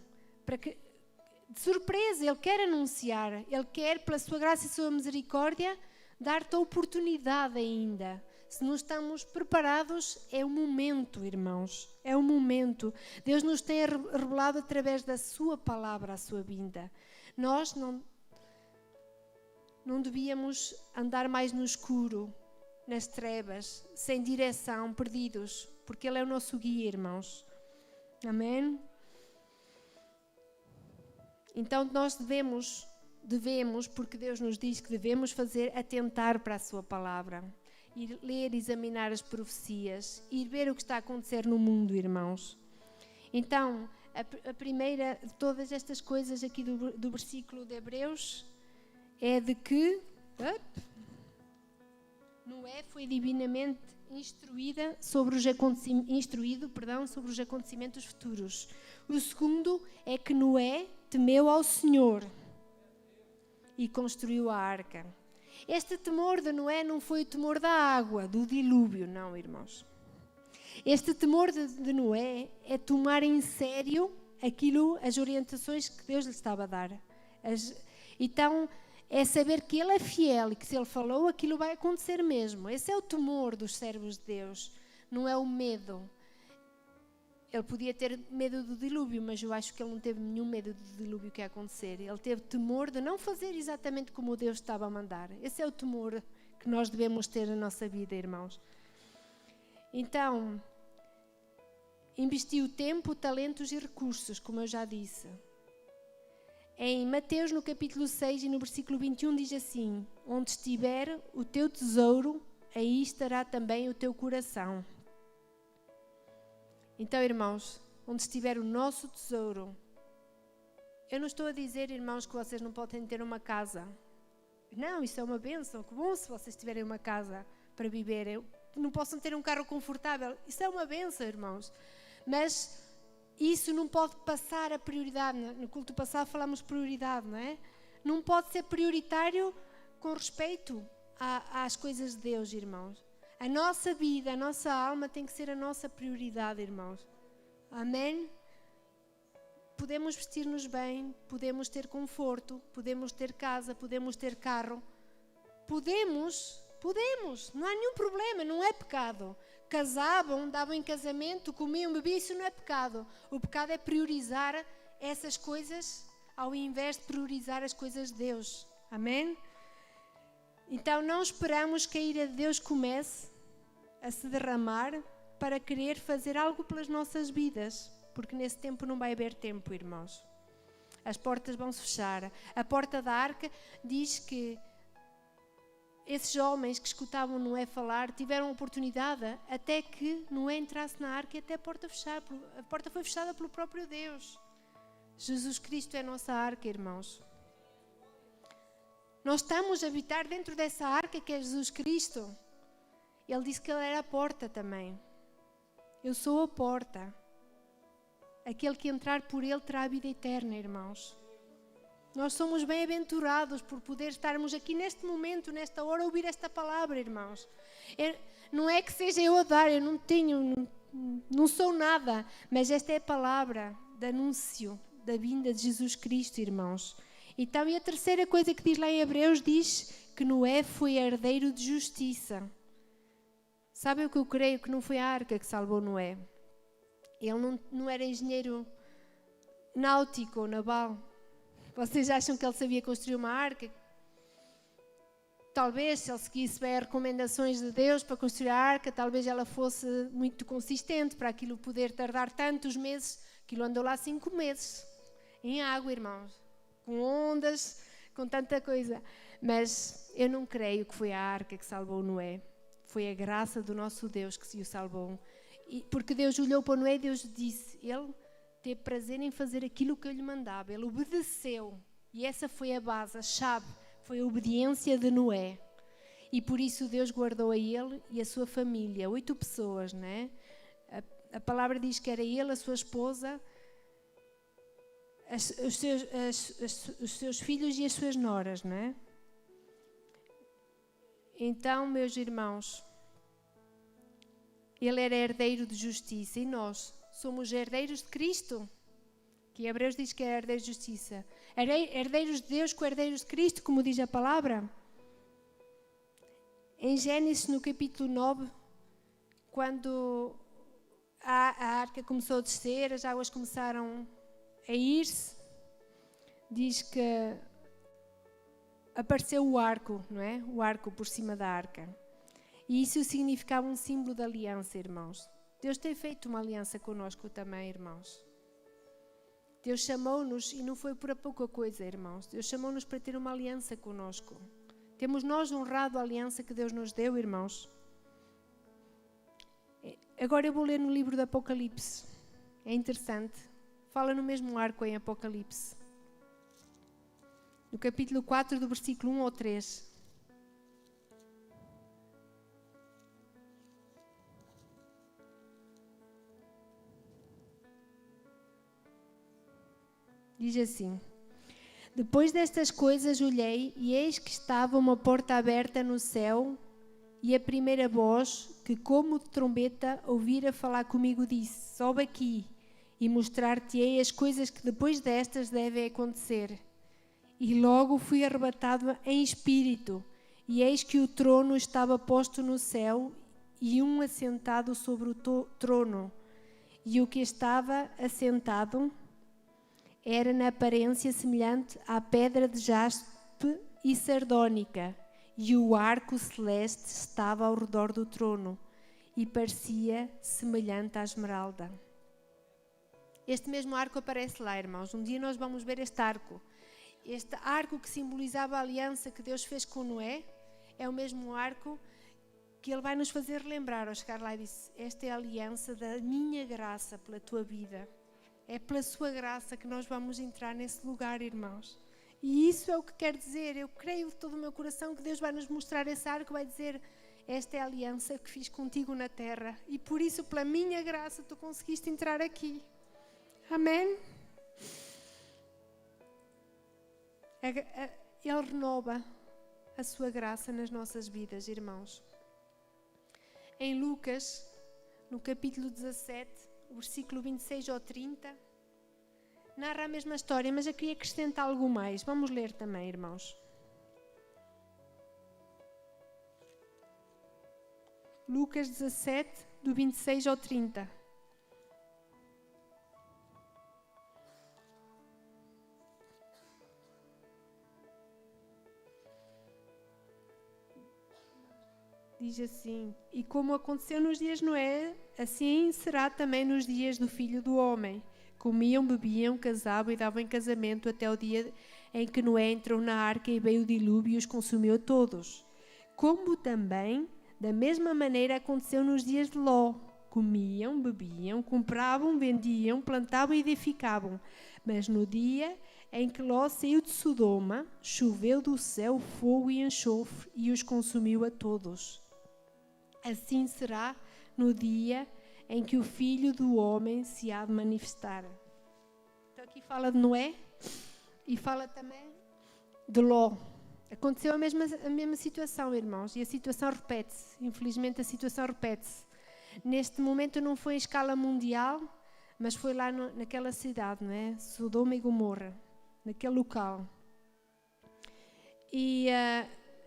de surpresa. Ele quer anunciar. Ele quer, pela sua graça e sua misericórdia, dar-te a oportunidade ainda. Se não estamos preparados, é o momento, irmãos. É o momento. Deus nos tem revelado através da sua palavra a sua vinda. Nós não devíamos andar mais no escuro, nas trevas, sem direção, perdidos, porque Ele é o nosso guia, irmãos. Amém? Então nós devemos, porque Deus nos diz que devemos fazer, atentar para a sua palavra, ir ler, examinar as profecias, ir ver o que está a acontecer no mundo, irmãos. Então, a primeira de todas estas coisas aqui do versículo de Hebreus é de que Noé foi divinamente instruído sobre os acontecimentos futuros. O segundo é que Noé temeu ao Senhor e construiu a arca. Este temor de Noé não foi o temor da água, do dilúvio, não, irmãos. Este temor de Noé é tomar em sério as orientações que Deus lhe estava a dar. Então, é saber que Ele é fiel e que se Ele falou, aquilo vai acontecer mesmo. Esse é o temor dos servos de Deus, não é o medo. Ele podia ter medo do dilúvio, mas eu acho que ele não teve nenhum medo do dilúvio que ia acontecer. Ele teve temor de não fazer exatamente como Deus estava a mandar. Esse é o temor que nós devemos ter na nossa vida, irmãos. Então, investiu tempo, talentos e recursos, como eu já disse. Em Mateus, no capítulo 6 e no versículo 21, diz assim: onde estiver o teu tesouro, aí estará também o teu coração. Então, irmãos, onde estiver o nosso tesouro, eu não estou a dizer, irmãos, que vocês não podem ter uma casa. Não, isso é uma bênção. Que bom se vocês tiverem uma casa para viver. Não possam ter um carro confortável. Isso é uma bênção, irmãos. Mas isso não pode passar a prioridade. No culto passado falámos prioridade, não é? Não pode ser prioritário com respeito às coisas de Deus, irmãos. A nossa vida, a nossa alma tem que ser a nossa prioridade, irmãos. Amém? Podemos vestir-nos bem, podemos ter conforto, podemos ter casa, podemos ter carro. Podemos, não há nenhum problema, não é pecado. Casavam, davam em casamento, comiam, bebiam, isso não é pecado. O pecado é priorizar essas coisas ao invés de priorizar as coisas de Deus. Amém? Então não esperamos que a ira de Deus comece a se derramar para querer fazer algo pelas nossas vidas, porque nesse tempo não vai haver tempo, irmãos. As portas vão se fechar. A porta da arca diz que esses homens que escutavam Noé falar tiveram a oportunidade até que Noé entrasse na arca e até a porta fechar. A porta foi fechada pelo próprio Deus. Jesus Cristo é a nossa arca, irmãos. Nós estamos a habitar dentro dessa arca que é Jesus Cristo. Ele disse que Ele era a porta também. Eu sou a porta. Aquele que entrar por Ele terá a vida eterna, irmãos. Nós somos bem-aventurados por poder estarmos aqui neste momento, nesta hora, a ouvir esta palavra, irmãos. Não é que seja eu a dar, eu não sou nada, mas esta é a palavra de anúncio da vinda de Jesus Cristo, irmãos. Então, e a terceira coisa que diz lá em Hebreus, diz que Noé foi herdeiro de justiça. Sabem o que eu creio? Que não foi a arca que salvou Noé. Ele não era engenheiro náutico ou naval. Vocês acham que ele sabia construir uma arca? Talvez, se ele seguisse bem as recomendações de Deus para construir a arca, talvez ela fosse muito consistente para aquilo poder tardar tantos meses. Aquilo andou lá 5 meses, em água, irmãos, com ondas, com tanta coisa. Mas eu não creio que foi a arca que salvou Noé. Foi a graça do nosso Deus que se o salvou. Porque Deus olhou para Noé e Deus disse, ele teve prazer em fazer aquilo que eu lhe mandava. Ele obedeceu. E essa foi a base, a chave. Foi a obediência de Noé. E por isso Deus guardou a ele e a sua família. 8 pessoas, né? A palavra diz que era ele, a sua esposa, os seus filhos e as suas noras, né? Então, meus irmãos, ele era herdeiro de justiça e nós somos herdeiros de Cristo, que Hebreus diz que é herdeiro de justiça. Herdeiros de Deus com herdeiros de Cristo, como diz a palavra. Em Gênesis, no capítulo 9, quando a arca começou a descer, as águas começaram a ir-se, diz que apareceu o arco, não é? O arco por cima da arca. E isso significava um símbolo de aliança, irmãos. Deus tem feito uma aliança conosco também, irmãos. Deus chamou-nos, e não foi por pouca coisa, irmãos. Deus chamou-nos para ter uma aliança conosco. Temos nós honrado a aliança que Deus nos deu, irmãos. Agora eu vou ler no livro do Apocalipse. É interessante. Fala no mesmo arco em Apocalipse. No capítulo 4, do versículo 1 ao 3. Diz assim: depois destas coisas olhei, e eis que estava uma porta aberta no céu, e a primeira voz, que como de trombeta ouvira falar comigo, disse: sobe aqui, e mostrar-te-ei as coisas que depois destas devem acontecer. E logo fui arrebatado em espírito, e eis que o trono estava posto no céu, e um assentado sobre o trono. E o que estava assentado era na aparência semelhante à pedra de jaspe e sardônica, e o arco celeste estava ao redor do trono, e parecia semelhante à esmeralda. Este mesmo arco aparece lá, irmãos. Um dia nós vamos ver este arco. Este arco que simbolizava a aliança que Deus fez com Noé, é o mesmo arco que Ele vai nos fazer relembrar ao chegar lá e disse: esta é a aliança da minha graça pela tua vida. É pela sua graça que nós vamos entrar nesse lugar, irmãos. E isso é o que quer dizer. Eu creio de todo o meu coração que Deus vai nos mostrar esse arco, vai dizer: esta é a aliança que fiz contigo na terra. E por isso, pela minha graça, tu conseguiste entrar aqui. Amém? Ele renova a sua graça nas nossas vidas, irmãos. Em Lucas, no capítulo 17, o versículo 26 ao 30, narra a mesma história, mas eu queria acrescentar algo mais. Vamos ler também, irmãos. Lucas 17, do 26 ao 30. Diz assim: e como aconteceu nos dias de Noé, assim será também nos dias do Filho do Homem. Comiam, bebiam, casavam e davam em casamento até o dia em que Noé entrou na arca e veio o dilúvio e os consumiu a todos. Como também, da mesma maneira, aconteceu nos dias de Ló. Comiam, bebiam, compravam, vendiam, plantavam e edificavam. Mas no dia em que Ló saiu de Sodoma, choveu do céu fogo e enxofre e os consumiu a todos. Assim será no dia em que o Filho do Homem se há de manifestar. Então aqui fala de Noé e fala também de Ló. Aconteceu a mesma situação, irmãos, e a situação repete-se. Infelizmente a situação repete-se. Neste momento não foi em escala mundial, mas foi lá naquela cidade, não é? Sodoma e Gomorra, naquele local. E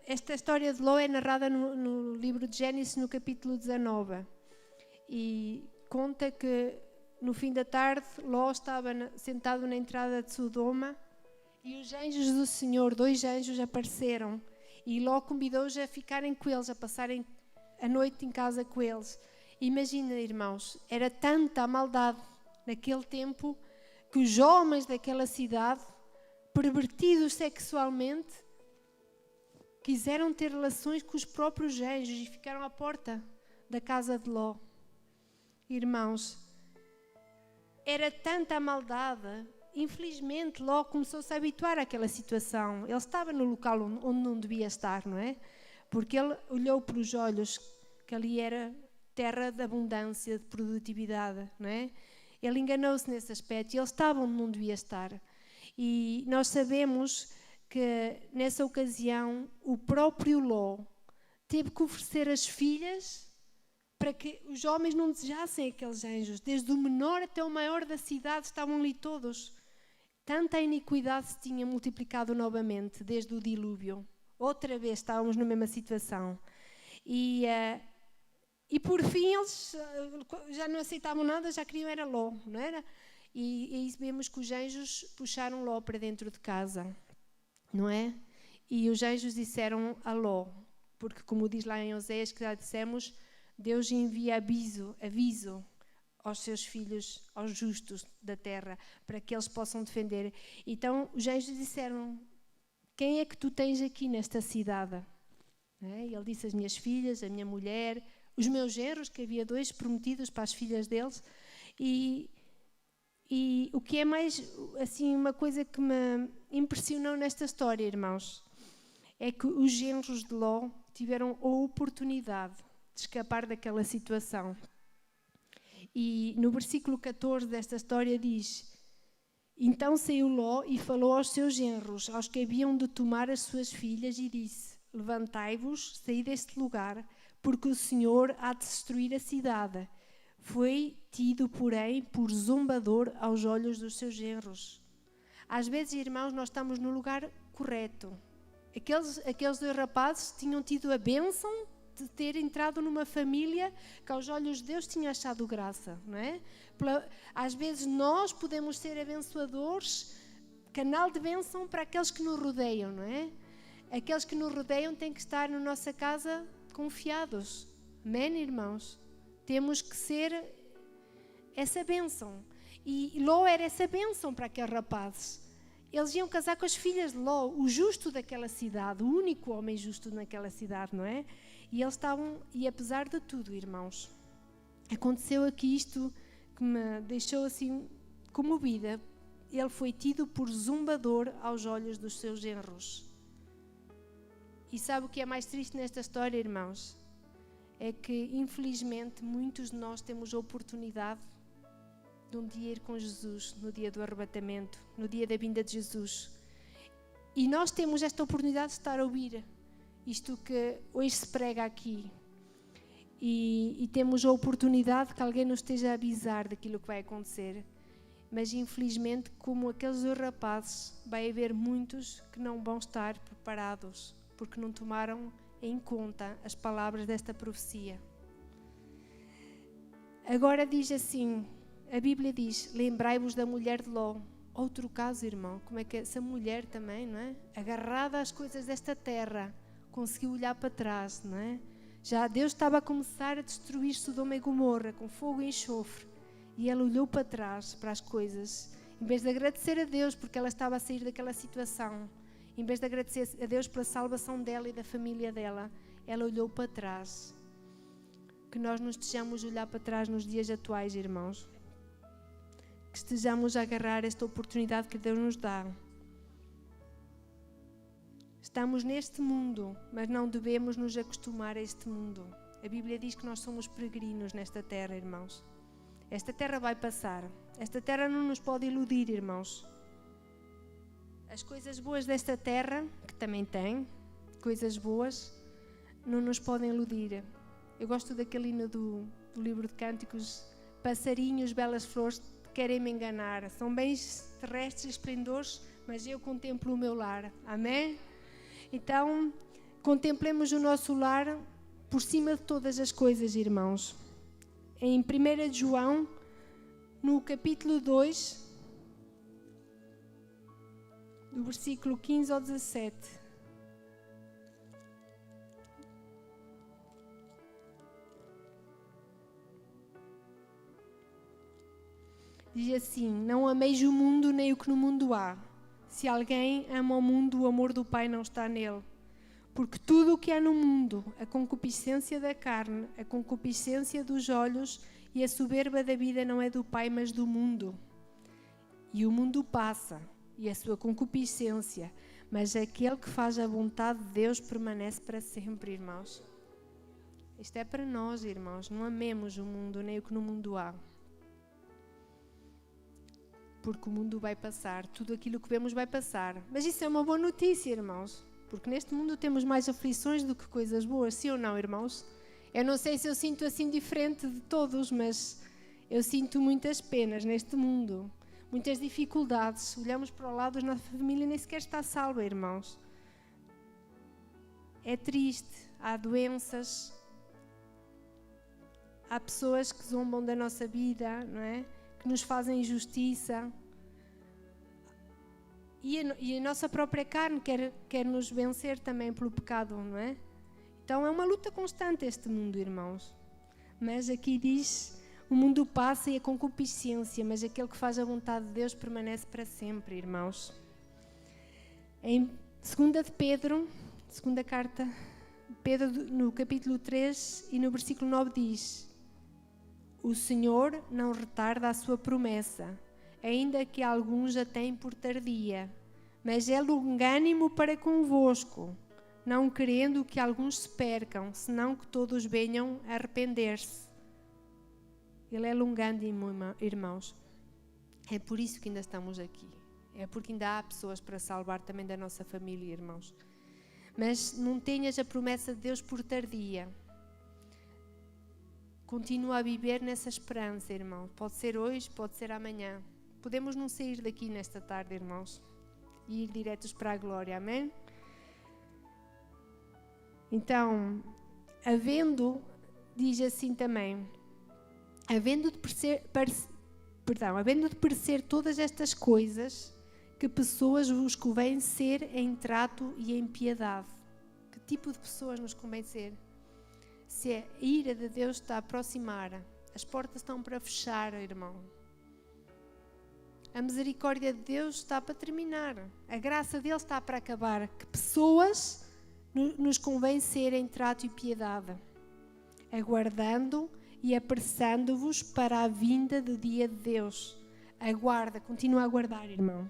esta história de Ló é narrada no livro de Gênesis, no capítulo 19. E conta que no fim da tarde Ló estava sentado na entrada de Sodoma e os anjos do Senhor, 2 anjos, apareceram e Ló convidou-os a ficarem com eles, a passarem a noite em casa com eles. Imagina, irmãos, era tanta a maldade naquele tempo que os homens daquela cidade, pervertidos sexualmente, quiseram ter relações com os próprios anjos e ficaram à porta da casa de Ló. Irmãos, era tanta a maldade. Infelizmente, Ló começou-se a habituar àquela situação. Ele estava no local onde não devia estar, não é? Porque ele olhou para os olhos que ali era terra de abundância, de produtividade, não é? Ele enganou-se nesse aspecto e ele estava onde não devia estar. E nós sabemos que nessa ocasião o próprio Ló teve que oferecer as filhas para que os homens não desejassem aqueles anjos. Desde o menor até o maior da cidade estavam ali todos. Tanta iniquidade se tinha multiplicado novamente desde o dilúvio. Outra vez estávamos na mesma situação. E por fim eles já não aceitavam nada, já queriam era Ló, não era? E aí vemos que os anjos puxaram Ló para dentro de casa, não é? E os anjos disseram a Ló, porque como diz lá em Oséias que já dissemos, Deus envia aviso aos seus filhos, aos justos da terra, para que eles possam defender. Então os anjos disseram, quem é que tu tens aqui nesta cidade? É? Ele disse, as minhas filhas, a minha mulher, os meus genros, que havia 2 prometidos para as filhas deles. E o que é mais, assim, uma coisa que me impressionou nesta história, irmãos, é que os genros de Ló tiveram a oportunidade de escapar daquela situação. E no versículo 14 desta história diz, então saiu Ló e falou aos seus genros, aos que haviam de tomar as suas filhas, e disse, levantai-vos, saí deste lugar, porque o Senhor há de destruir a cidade. Foi tido, porém, por zombador aos olhos dos seus genros. Às vezes, irmãos, nós estamos no lugar correto. Aqueles 2 rapazes tinham tido a bênção de ter entrado numa família que aos olhos de Deus tinha achado graça, não é? Às vezes nós podemos ser abençoadores, canal de bênção para aqueles que nos rodeiam, não é? Aqueles que nos rodeiam têm que estar na nossa casa confiados. Amém, irmãos? Temos que ser essa bênção. E Ló era essa bênção para aqueles rapazes. Eles iam casar com as filhas de Ló, o justo daquela cidade, o único homem justo naquela cidade, não é? E eles estavam, e apesar de tudo, irmãos, aconteceu aqui isto que me deixou assim comovida. Ele foi tido por zombador aos olhos dos seus genros. E sabe o que é mais triste nesta história, irmãos? É que, infelizmente, muitos de nós temos a oportunidade de um dia ir com Jesus, no dia do arrebatamento, no dia da vinda de Jesus. E nós temos esta oportunidade de estar a ouvir isto que hoje se prega aqui. E temos a oportunidade que alguém nos esteja a avisar daquilo que vai acontecer. Mas, infelizmente, como aqueles 2 rapazes, vai haver muitos que não vão estar preparados, porque não tomaram em conta as palavras desta profecia. Agora diz assim, a Bíblia diz, lembrai-vos da mulher de Ló. Outro caso, irmão, como é que essa mulher também, não é? Agarrada às coisas desta terra, conseguiu olhar para trás, não é? Já Deus estava a começar a destruir Sodoma e Gomorra com fogo e enxofre. E ela olhou para trás, para as coisas, em vez de agradecer a Deus porque ela estava a sair daquela situação, em vez de agradecer a Deus pela salvação dela e da família dela, ela olhou para trás. Que nós não estejamos a olhar para trás nos dias atuais, irmãos. Que estejamos a agarrar esta oportunidade que Deus nos dá Estamos neste mundo, mas não devemos nos acostumar a este mundo. A Bíblia diz que nós somos peregrinos nesta terra, irmãos. Esta terra vai passar. Esta terra não nos pode iludir, irmãos. As coisas boas desta terra, que também tem coisas boas, não nos podem iludir. Eu gosto daquele hino do livro de Cânticos: passarinhos, belas flores, querem me enganar. São bens terrestres e esplendores, mas eu contemplo o meu lar. Amém? Então, contemplemos o nosso lar por cima de todas as coisas, irmãos. Em 1 João, no capítulo 2, do versículo 15 ao 17. Diz assim: não ameis o mundo nem o que no mundo há. Se alguém ama o mundo, o amor do Pai não está nele. Porque tudo o que há no mundo, a concupiscência da carne, a concupiscência dos olhos e a soberba da vida não é do Pai, mas do mundo. E o mundo passa, e a sua concupiscência, mas aquele que faz a vontade de Deus permanece para sempre, irmãos. Isto é para nós, irmãos. Não amemos o mundo nem o que no mundo há. Porque o mundo vai passar, tudo aquilo que vemos vai passar. Mas isso é uma boa notícia, irmãos. Porque neste mundo temos mais aflições do que coisas boas, sim ou não, irmãos? Eu não sei se eu sinto assim diferente de todos, mas eu sinto muitas penas neste mundo, muitas dificuldades. Olhamos para o lado, a nossa família nem sequer está salva, irmãos. É triste, há doenças, há pessoas que zombam da nossa vida, não é? Que nos fazem injustiça. E a nossa própria carne quer nos vencer também pelo pecado, não é? Então é uma luta constante este mundo, irmãos. Mas aqui diz: o mundo passa e a concupiscência, mas aquele que faz a vontade de Deus permanece para sempre, irmãos. Em 2 de Pedro, segunda carta de Pedro, no capítulo 3 e no versículo 9 diz: o Senhor não retarda a sua promessa, ainda que alguns a têm por tardia, mas é longânimo para convosco, não querendo que alguns se percam, senão que todos venham a arrepender-se. Ele é longânimo, irmãos. É por isso que ainda estamos aqui. É porque ainda há pessoas para salvar também da nossa família, irmãos. Mas não tenhas a promessa de Deus por tardia. Continua a viver nessa esperança, irmão. Pode ser hoje, pode ser amanhã. Podemos não sair daqui nesta tarde, irmãos, e ir diretos para a glória, amém? Então, diz assim também, havendo de parecer todas estas coisas, que pessoas vos convém ser em trato e em piedade. Que tipo de pessoas nos convém ser? Se a ira de Deus está a aproximar, as portas estão para fechar, irmão. A misericórdia de Deus está para terminar. A graça dele está para acabar. Que pessoas nos convém ser em trato e piedade, aguardando e apressando-vos para a vinda do dia de Deus. Aguarda, continua a aguardar, irmão.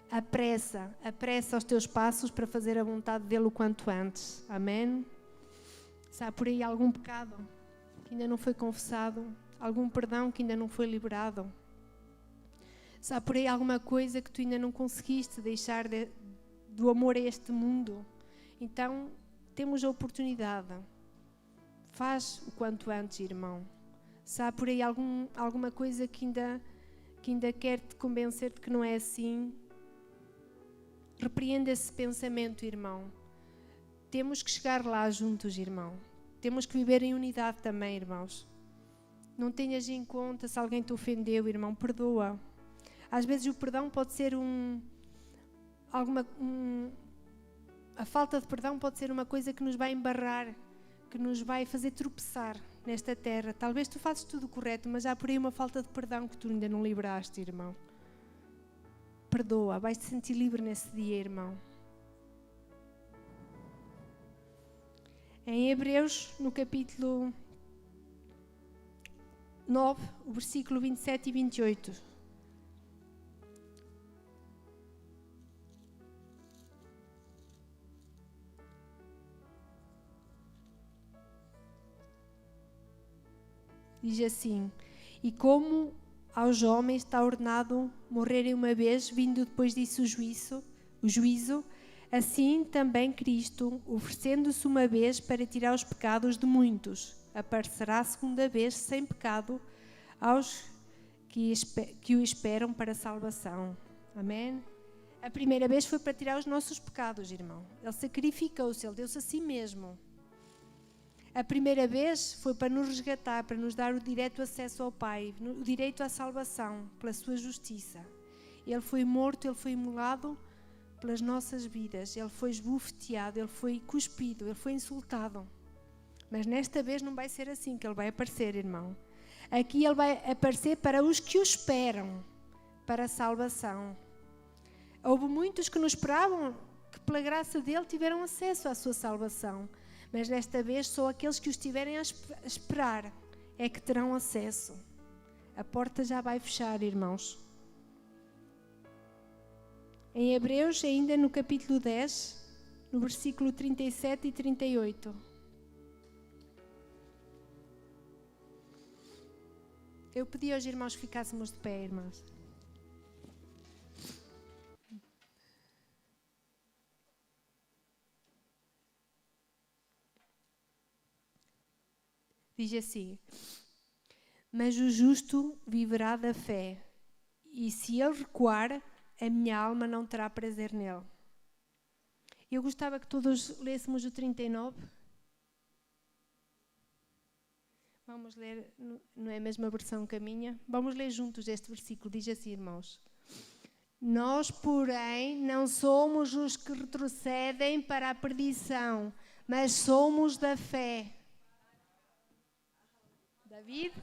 Apressa os teus passos para fazer a vontade dele o quanto antes. Amém? Se há por aí algum pecado que ainda não foi confessado, algum perdão que ainda não foi liberado, se há por aí alguma coisa que tu ainda não conseguiste deixar do amor a este mundo, então temos a oportunidade. Faz o quanto antes, irmão. Se há por aí alguma coisa que ainda quer te convencer de que não é assim, repreende esse pensamento, irmão. Temos que chegar lá juntos, irmão. Temos que viver em unidade também, irmãos. Não tenhas em conta se alguém te ofendeu, irmão, perdoa. Às vezes o perdão pode ser a falta de perdão pode ser uma coisa que nos vai embarrar, que nos vai fazer tropeçar nesta terra. Talvez tu faças tudo correto, mas há por aí uma falta de perdão que tu ainda não livraste, irmão. Perdoa, vais-te sentir livre nesse dia, irmão. Em Hebreus, no capítulo 9, o versículo 27 e 28. diz assim: e como aos homens está ordenado morrerem uma vez, vindo depois disso o juízo, assim também Cristo, oferecendo-se uma vez para tirar os pecados de muitos, aparecerá a segunda vez sem pecado aos que o esperam para a salvação. Amém? A primeira vez foi para tirar os nossos pecados, irmão. Ele sacrificou-se, Ele deu-se a si mesmo. A primeira vez foi para nos resgatar, para nos dar o direto acesso ao Pai, o direito à salvação, pela sua justiça. Ele foi morto, Ele foi imolado pelas nossas vidas. Ele foi esbofeteado, Ele foi cuspido, Ele foi insultado. Mas nesta vez não vai ser assim que Ele vai aparecer, irmão. Aqui Ele vai aparecer para os que o esperam, para a salvação. Houve muitos que não esperavam, que pela graça dEle tiveram acesso à sua salvação. Mas desta vez só aqueles que o estiverem a esperar é que terão acesso. A porta já vai fechar, irmãos. Em Hebreus, ainda no capítulo 10, no versículo 37 e 38. Eu pedi aos irmãos que ficássemos de pé, irmãos. Diz assim: mas o justo viverá da fé, e se ele recuar, a minha alma não terá prazer nele. Eu gostava que todos lêssemos o 39. Vamos ler, não é a mesma versão que a minha? Vamos ler juntos este versículo, diz assim, irmãos: nós, porém, não somos os que retrocedem para a perdição, mas somos da fé. David?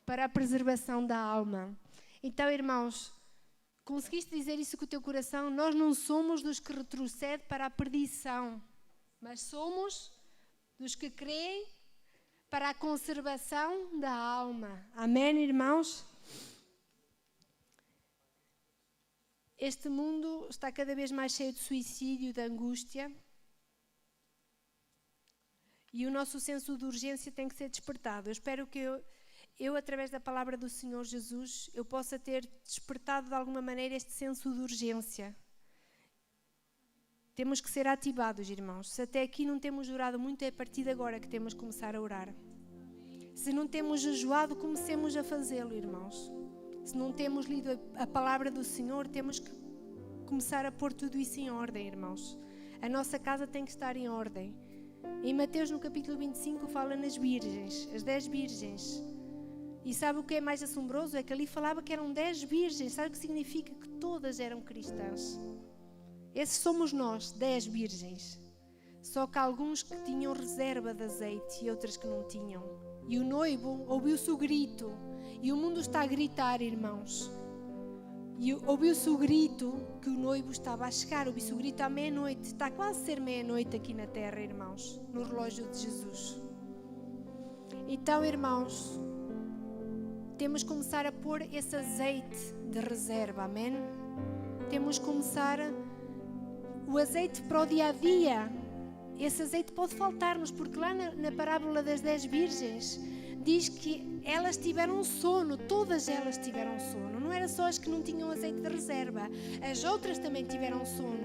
Para a preservação da alma. Então, irmãos, conseguiste dizer isso com o teu coração? Nós não somos dos que retrocedem para a perdição, mas somos dos que creem para a conservação da alma. Amém, irmãos? Este mundo está cada vez mais cheio de suicídio, de angústia. E o nosso senso de urgência tem que ser despertado. Eu espero que eu, através da palavra do Senhor Jesus, eu possa ter despertado de alguma maneira este senso de urgência. Temos que ser ativados, irmãos. Se até aqui não temos orado muito, é a partir de agora que temos que começar a orar. Se não temos jejuado, comecemos a fazê-lo, irmãos. Se não temos lido a palavra do Senhor, temos que começar a pôr tudo isso em ordem, irmãos. A nossa casa tem que estar em ordem. Em Mateus, no capítulo 25, fala nas virgens, as 10 virgens. E sabe o que é mais assombroso? É que ali falava que eram 10 virgens. Sabe o que significa? Que todas eram cristãs. Esses somos nós, 10 virgens. Só que alguns que tinham reserva de azeite e outras que não tinham. E o noivo ouviu-se o grito. E o mundo está a gritar, irmãos. E ouviu-se o grito que o noivo estava a chegar. Ouviu-se o grito à meia-noite. Está quase a ser meia-noite aqui na terra, irmãos. No relógio de Jesus. Então, irmãos, temos que começar a pôr esse azeite de reserva. Amém? Temos que começar o azeite para o dia-a-dia. Esse azeite pode faltar-nos, porque lá na parábola das 10 virgens diz que elas tiveram sono, todas elas tiveram sono. Não era só as que não tinham azeite de reserva, as outras também tiveram sono.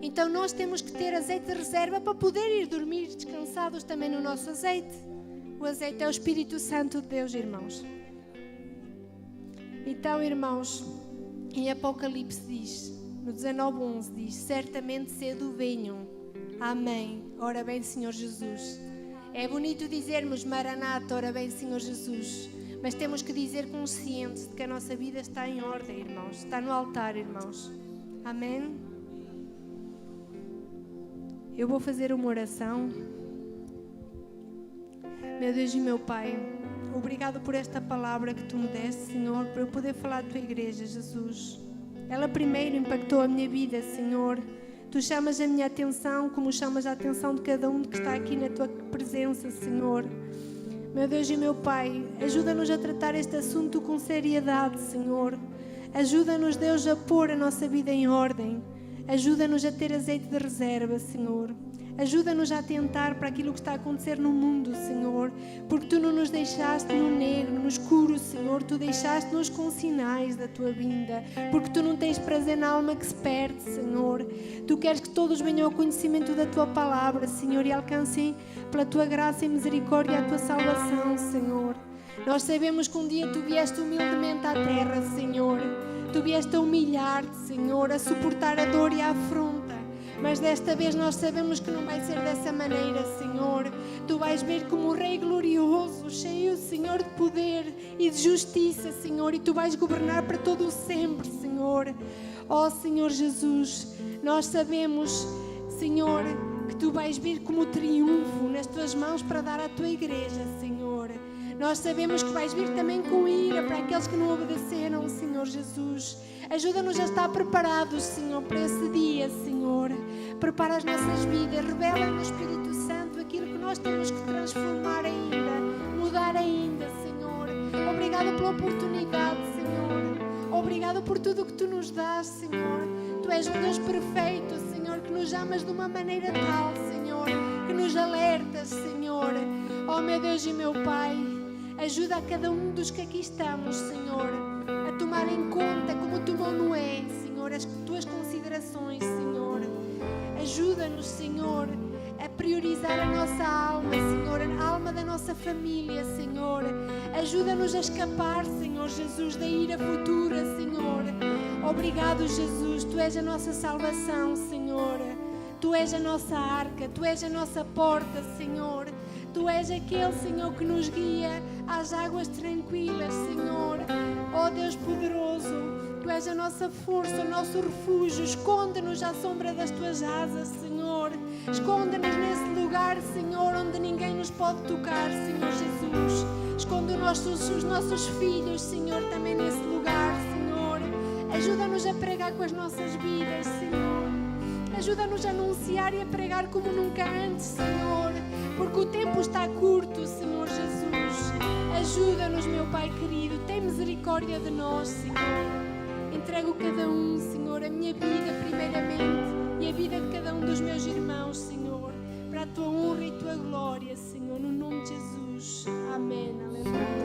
Então nós temos que ter azeite de reserva para poder ir dormir descansados também no nosso azeite. O azeite é o Espírito Santo de Deus, irmãos. Então, irmãos, em Apocalipse diz, no 19:11 diz: certamente cedo venho. Amém. Ora bem, Senhor Jesus. É bonito dizermos Maranata, ora bem, Senhor Jesus. Mas temos que dizer conscientes de que a nossa vida está em ordem, irmãos. Está no altar, irmãos. Amém. Eu vou fazer uma oração. Meu Deus e meu Pai, obrigado por esta palavra que Tu me deste, Senhor, para eu poder falar da Tua igreja, Jesus. Ela primeiro impactou a minha vida, Senhor. Tu chamas a minha atenção como chamas a atenção de cada um que está aqui na Tua presença, Senhor. Meu Deus e meu Pai, ajuda-nos a tratar este assunto com seriedade, Senhor. Ajuda-nos, Deus, a pôr a nossa vida em ordem. Ajuda-nos a ter azeite de reserva, Senhor. Ajuda-nos a atentar para aquilo que está a acontecer no mundo, Senhor, porque Tu não nos deixaste no negro, no escuro, Senhor, Tu deixaste-nos com sinais da Tua vinda, porque Tu não tens prazer na alma que se perde, Senhor. Tu queres que todos venham ao conhecimento da Tua palavra, Senhor, e alcancem pela Tua graça e misericórdia a Tua salvação, Senhor. Nós sabemos que um dia Tu vieste humildemente à terra, Senhor. Tu vieste a humilhar-te, Senhor, a suportar a dor e a afronta. Mas desta vez nós sabemos que não vai ser dessa maneira, Senhor. Tu vais vir como um Rei glorioso, cheio, Senhor, de poder e de justiça, Senhor. E Tu vais governar para todo o sempre, Senhor. Ó Senhor Jesus, nós sabemos, Senhor, que Tu vais vir como triunfo nas Tuas mãos para dar à Tua igreja, Senhor. Nós sabemos que vais vir também com ira para aqueles que não obedeceram, Senhor Jesus. Ajuda-nos a estar preparados, Senhor, para esse dia, Senhor. Prepara as nossas vidas, revela no Espírito Santo aquilo que nós temos que transformar ainda, mudar ainda, Senhor. Obrigado pela oportunidade, Senhor. Obrigado por tudo o que Tu nos dás, Senhor. Tu és um Deus perfeito, Senhor, que nos amas de uma maneira tal, Senhor, que nos alertas, Senhor. Oh, meu Deus e meu Pai, ajuda a cada um dos que aqui estamos, Senhor, a tomar em conta como tomou Noé, Senhor, as Tuas considerações, Senhor. Ajuda-nos, Senhor, a priorizar a nossa alma, Senhor, a alma da nossa família, Senhor. Ajuda-nos a escapar, Senhor Jesus, da ira futura, Senhor. Obrigado, Jesus, Tu és a nossa salvação, Senhor. Tu és a nossa arca, Tu és a nossa porta, Senhor. Tu és aquele, Senhor, que nos guia às águas tranquilas, Senhor. Ó Deus poderoso, Tu és a nossa força, o nosso refúgio. Esconde-nos à sombra das Tuas asas, Senhor. Esconde-nos nesse lugar, Senhor, onde ninguém nos pode tocar, Senhor Jesus. Esconde os nossos filhos, Senhor, também nesse lugar, Senhor. Ajuda-nos a pregar com as nossas vidas, Senhor. Ajuda-nos a anunciar e a pregar como nunca antes, Senhor, porque o tempo está curto, Senhor Jesus. Ajuda-nos, meu Pai querido, tem misericórdia de nós, Senhor. Entrego cada um, Senhor, a minha vida primeiramente e a vida de cada um dos meus irmãos, Senhor, para a Tua honra e Tua glória, Senhor, no nome de Jesus. Amém. Aleluia.